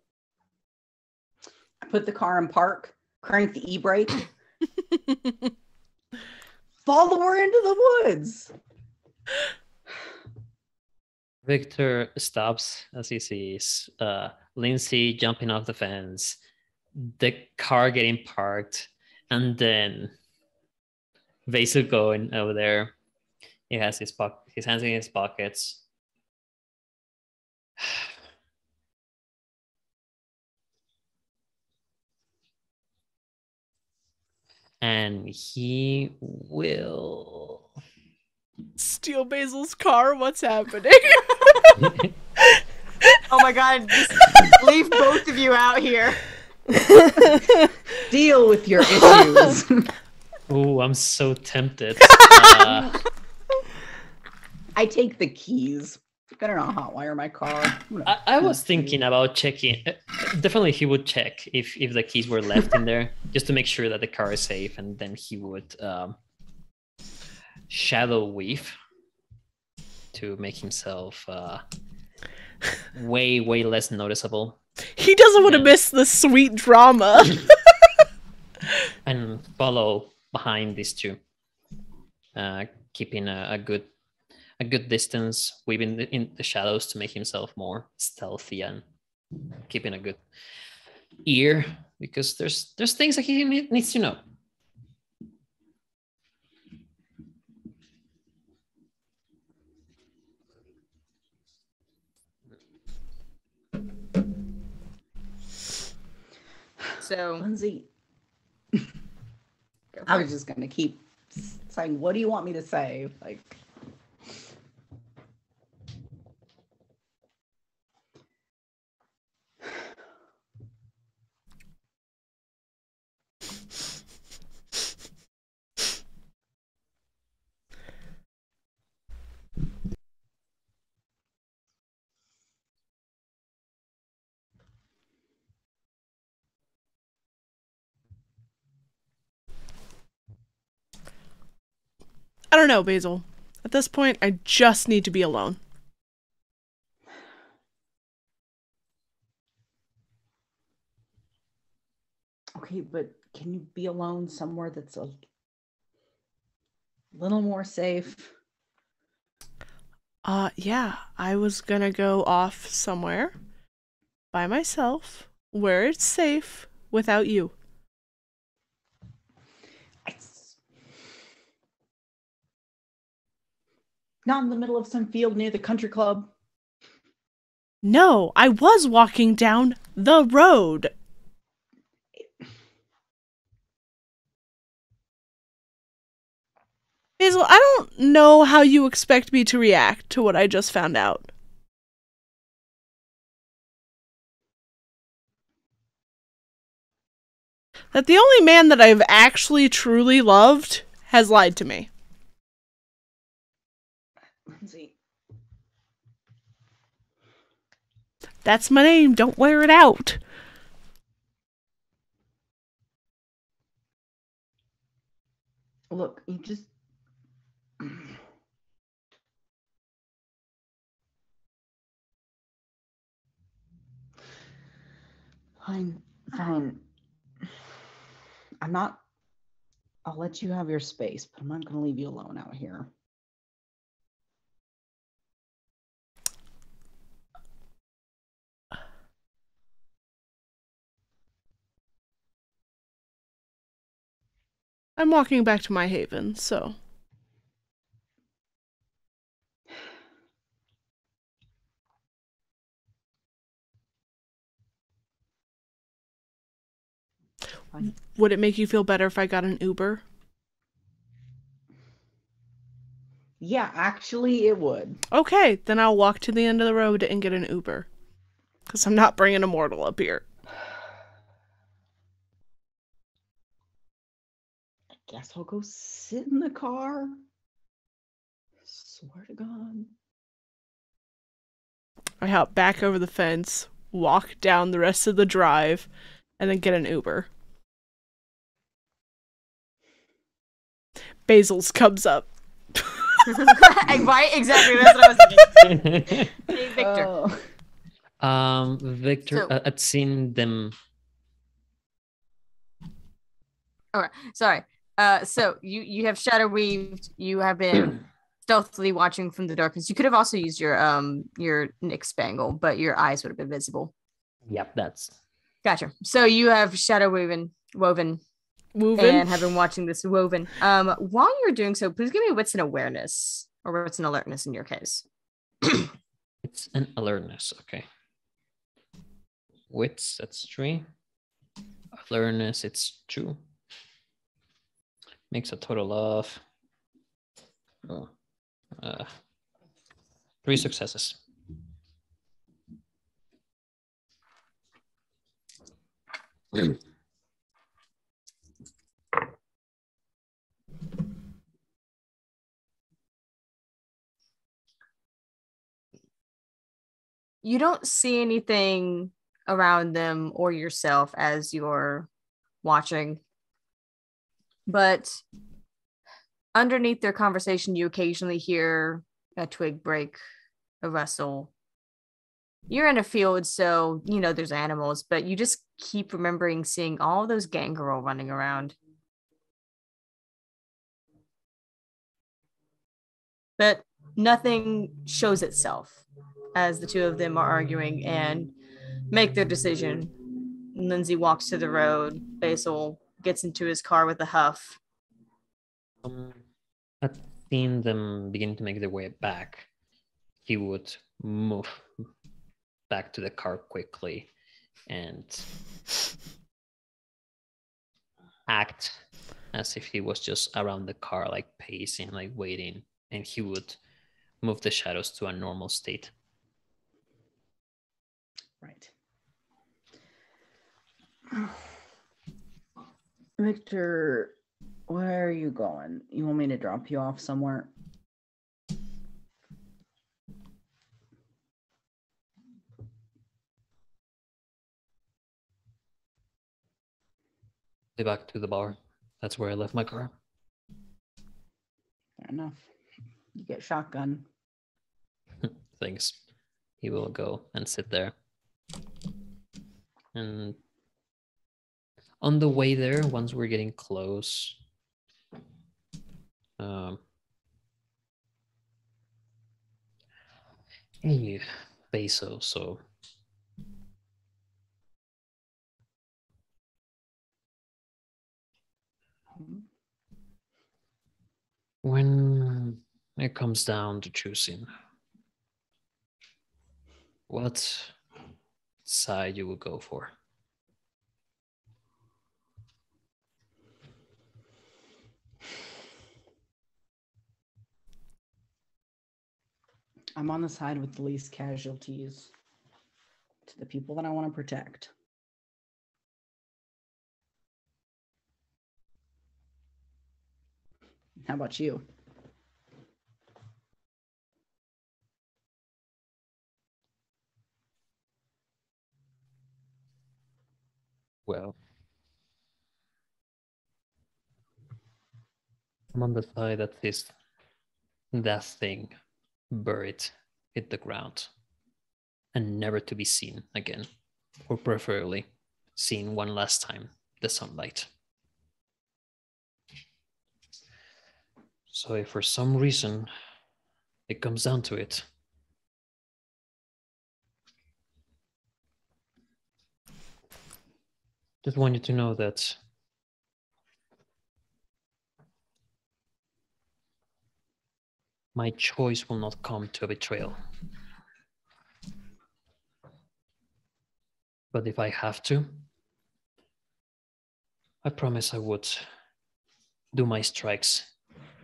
I put the car in park, crank the e-brake, follow her into the woods. Victor stops as he sees Lindsay jumping off the fence, the car getting parked, and then Basil going over there. He has his hands in his pockets. And he will steal Basil's car. What's happening? Oh my god, just leave both of you out here. Deal with your issues. Oh, I'm so tempted. I take the keys. Better not hotwire my car. I was thinking about checking. Definitely, he would check if the keys were left in there, just to make sure that the car is safe, and then he would shadow weave to make himself way less noticeable. He doesn't want to miss the sweet drama. And follow behind these two, keeping a good distance, weaving in the shadows to make himself more stealthy and keeping a good ear, because there's things that he needs to know. So, Lindsay, I was just gonna keep saying, "What do you want me to say?" Like, I don't know, Basil. At this point, I just need to be alone. okay, but can you be alone somewhere that's little more safe. Yeah, I was gonna go off somewhere by myself where it's safe without you. Not in the middle of some field near the country club. No, I was walking down the road. Basil, I don't know how you expect me to react to what I just found out. That the only man that I've actually truly loved has lied to me. Lindsay. That's my name. Don't wear it out. Look, you just... Fine. I'm not... I'll let you have your space, but I'm not going to leave you alone out here. I'm walking back to my haven, so... Would it make you feel better if I got an Uber? Yeah, actually, it would. Okay, then I'll walk to the end of the road and get an Uber. Because I'm not bringing a mortal up here. I guess I'll go sit in the car. Swear to God. I hop back over the fence, walk down the rest of the drive, and then get an Uber. Basil's comes up. Right? Exactly. That's what I was thinking. Hey, Victor. Victor, I'd seen them. Alright, sorry. So you have shadow weaved. You have been stealthily watching from the darkness. You could have also used your Nick Spangle, but your eyes would have been visible. Yep, that's Gotcha. So you have shadow woven, and have been watching this woven. While you're doing so, please give me wits and awareness, or wits and alertness in your case. It's an alertness, okay. Wits, that's 3. Alertness, it's 2. Makes a total of 3 successes. You don't see anything around them or yourself as you're watching, but underneath their conversation, you occasionally hear a twig break, a rustle. You're in a field, so you know there's animals, but you just keep remembering seeing all those gangrel running around. But nothing shows itself as the two of them are arguing and make their decision. Lindsay walks to the road. Basil gets into his car with a huff. I've seen them begin to make their way back. He would move back to the car quickly and act as if he was just around the car, like pacing, like waiting, and he would move the shadows to a normal state. Right. Victor, where are you going? You want me to drop you off somewhere? Back to the bar. That's where I left my car. Fair enough. You get shotgun. Thanks. He will go and sit there. And on the way there, once we're getting close, Hey, peso, so when it comes down to choosing what side you will go for. I'm on the side with the least casualties to the people that I want to protect. How about you? Well, I'm on the side that is that thing buried in the ground and never to be seen again, or preferably seen one last time the sunlight. So if for some reason it comes down to it, just want you to know that my choice will not come to a betrayal. But if I have to, I promise I would do my strikes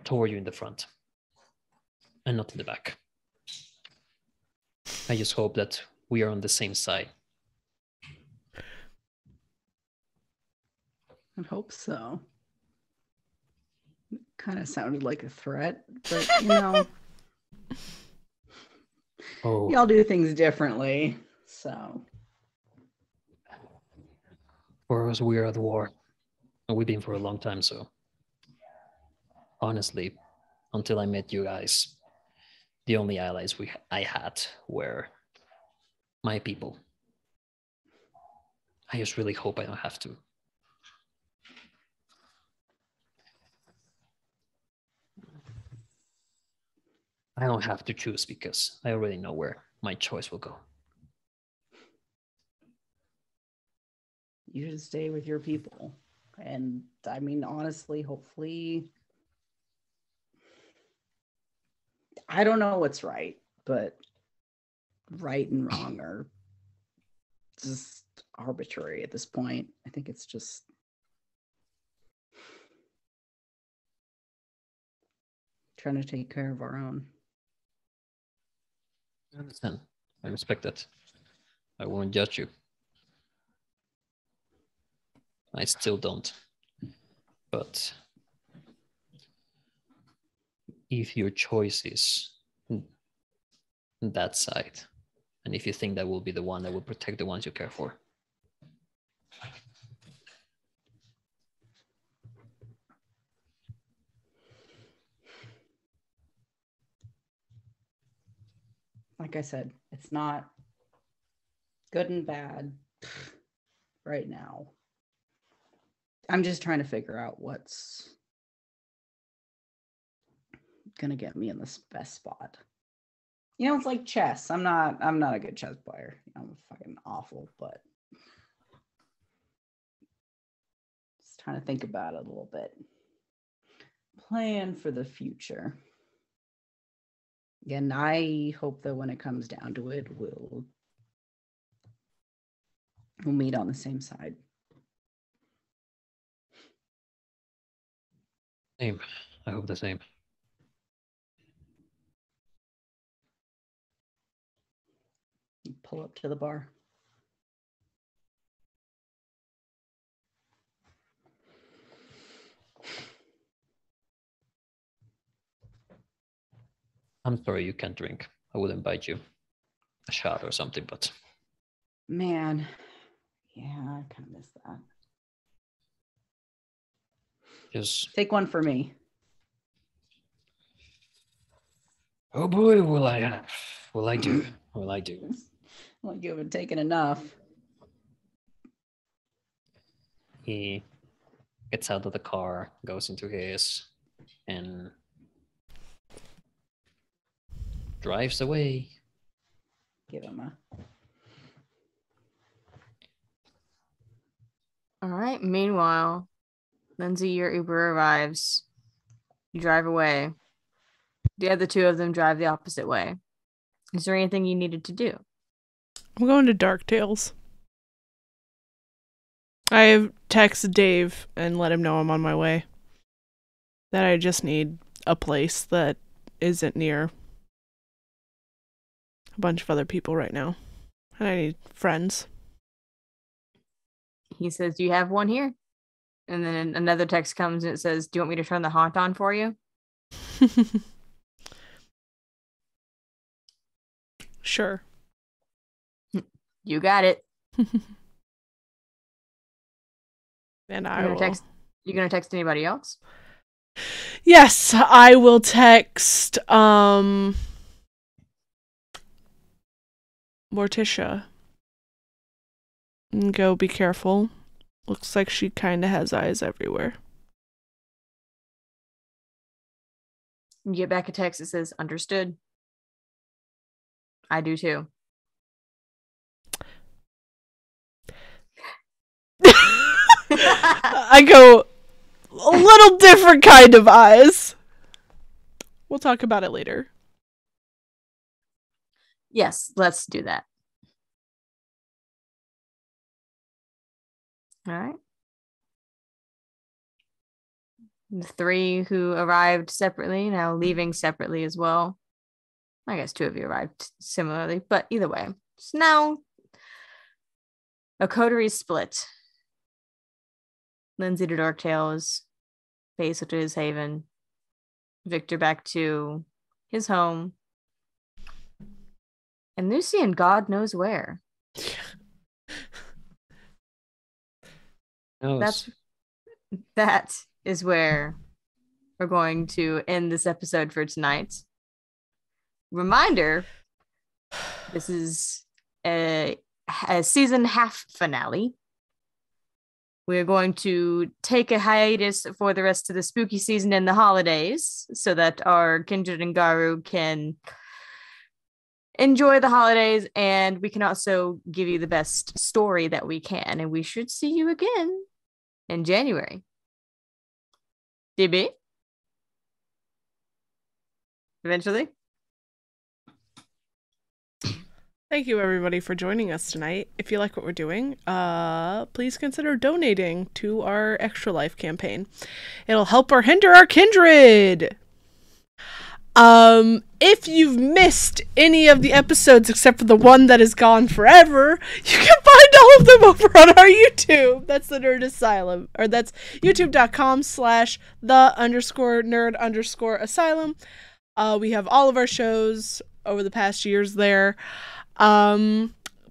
toward you in the front and not in the back. I just hope that we are on the same side. I hope so. Kind of sounded like a threat, but you know, y'all do things differently. So, for us, we are at war. And we've been for a long time, so honestly, until I met you guys, the only allies I had were my people. I just really hope I don't have to. I don't have to choose because I already know where my choice will go. you should stay with your people. And I mean, honestly, hopefully, I don't know what's right, but right and wrong are just arbitrary at this point. I think it's just trying to take care of our own. I understand. I respect that. I won't judge you. I still don't. But if your choice is that side, and if you think that will be the one that will protect the ones you care for, like I said, it's not good and bad right now. I'm just trying to figure out what's gonna get me in this best spot. You know, it's like chess. I'm not a good chess player. I'm fucking awful, but just trying to think about it a little bit. Plan for the future. Again, I hope that when it comes down to it, we'll meet on the same side. Same. I hope the same. Pull up to the bar. I'm sorry you can't drink. I would invite you a shot or something, but Man, yeah, I kind of missed that. just Take one for me. oh boy, will I do? Will I do? Well, you haven't taken enough. He gets out of the car, goes into his, and drives away Give him a. All right. Meanwhile, Lindsay, your Uber arrives. You drive away. The other two of them drive the opposite way. Is there anything you needed to do? I'm going to Dark Tales. I texted Dave and let him know I'm on my way. That I just need a place that isn't near a bunch of other people right now. And I need friends. He says, "Do you have one here?" And then another text comes and it says, "Do you want me to turn the haunt on for you?" Sure. You got it. And You gonna text anybody else? Yes, I will text Morticia. And go, be careful. Looks like she kind of has eyes everywhere. You get back a text that says, "Understood." I do too. I go, a little different kind of eyes. We'll talk about it later. Yes, let's do that. All right. The three who arrived separately, now leaving separately as well. I guess two of you arrived similarly, but either way. So now, a coterie split. Lindsay to Dark Tales, Basil to his haven, Victor back to his home, and Lucian God knows where. That is where we're going to end this episode for tonight. Reminder, this is a season half finale. We're going to take a hiatus for the rest of the spooky season and the holidays so that our Kindred and Garu can enjoy the holidays, and we can also give you the best story that we can. And we should see you again in January. DB? Eventually? Thank you, everybody, for joining us tonight. If you like what we're doing, please consider donating to our Extra Life campaign. It'll help or hinder our kindred. If you've missed any of the episodes except for the one that is gone forever, you can find all of them over on our YouTube. That's the Nerd Asylum, or that's youtube.com/the_nerd_asylum. We have all of our shows over the past years there.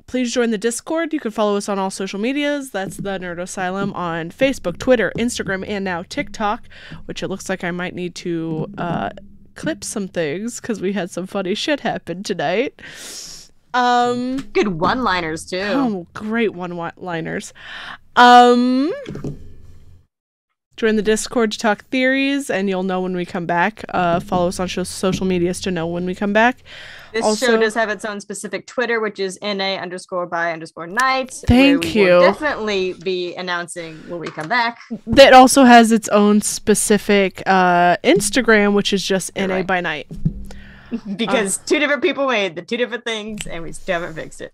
Please join the Discord. You can follow us on all social medias. That's the Nerd Asylum on Facebook, Twitter, Instagram, and now TikTok, which it looks like I might need to clip some things because we had some funny shit happen tonight. Good one-liners too. Oh, great one-liners. Join the Discord to talk theories, and you'll know when we come back. Follow us on social medias to know when we come back. This show does have its own specific Twitter, which is NA_by_night. Thank you. We'll definitely be announcing when we come back. That also has its own specific Instagram, which is just NA by night. Because two different people made the two different things, and we still haven't fixed it.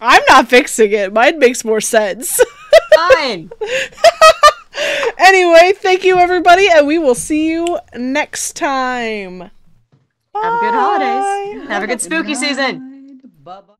I'm not fixing it. Mine makes more sense. Fine. Anyway, thank you, everybody, and we will see you next time. Bye. Have a good holidays. Have a good spooky season. Bye-bye.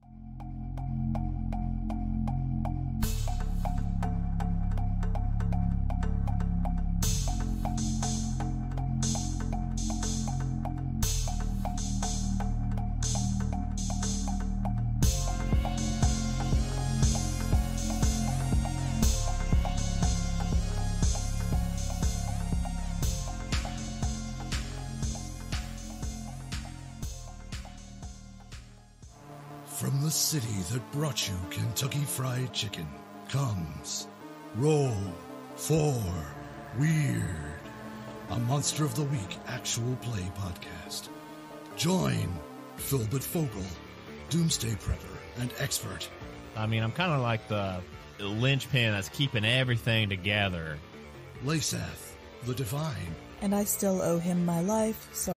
From the city that brought you Kentucky Fried Chicken comes Roll for Weird, a Monster of the Week actual play podcast. Join Philbert Fogel, doomsday prepper and expert. I mean, I'm kind of like the linchpin that's keeping everything together. Lasath, the divine. And I still owe him my life, so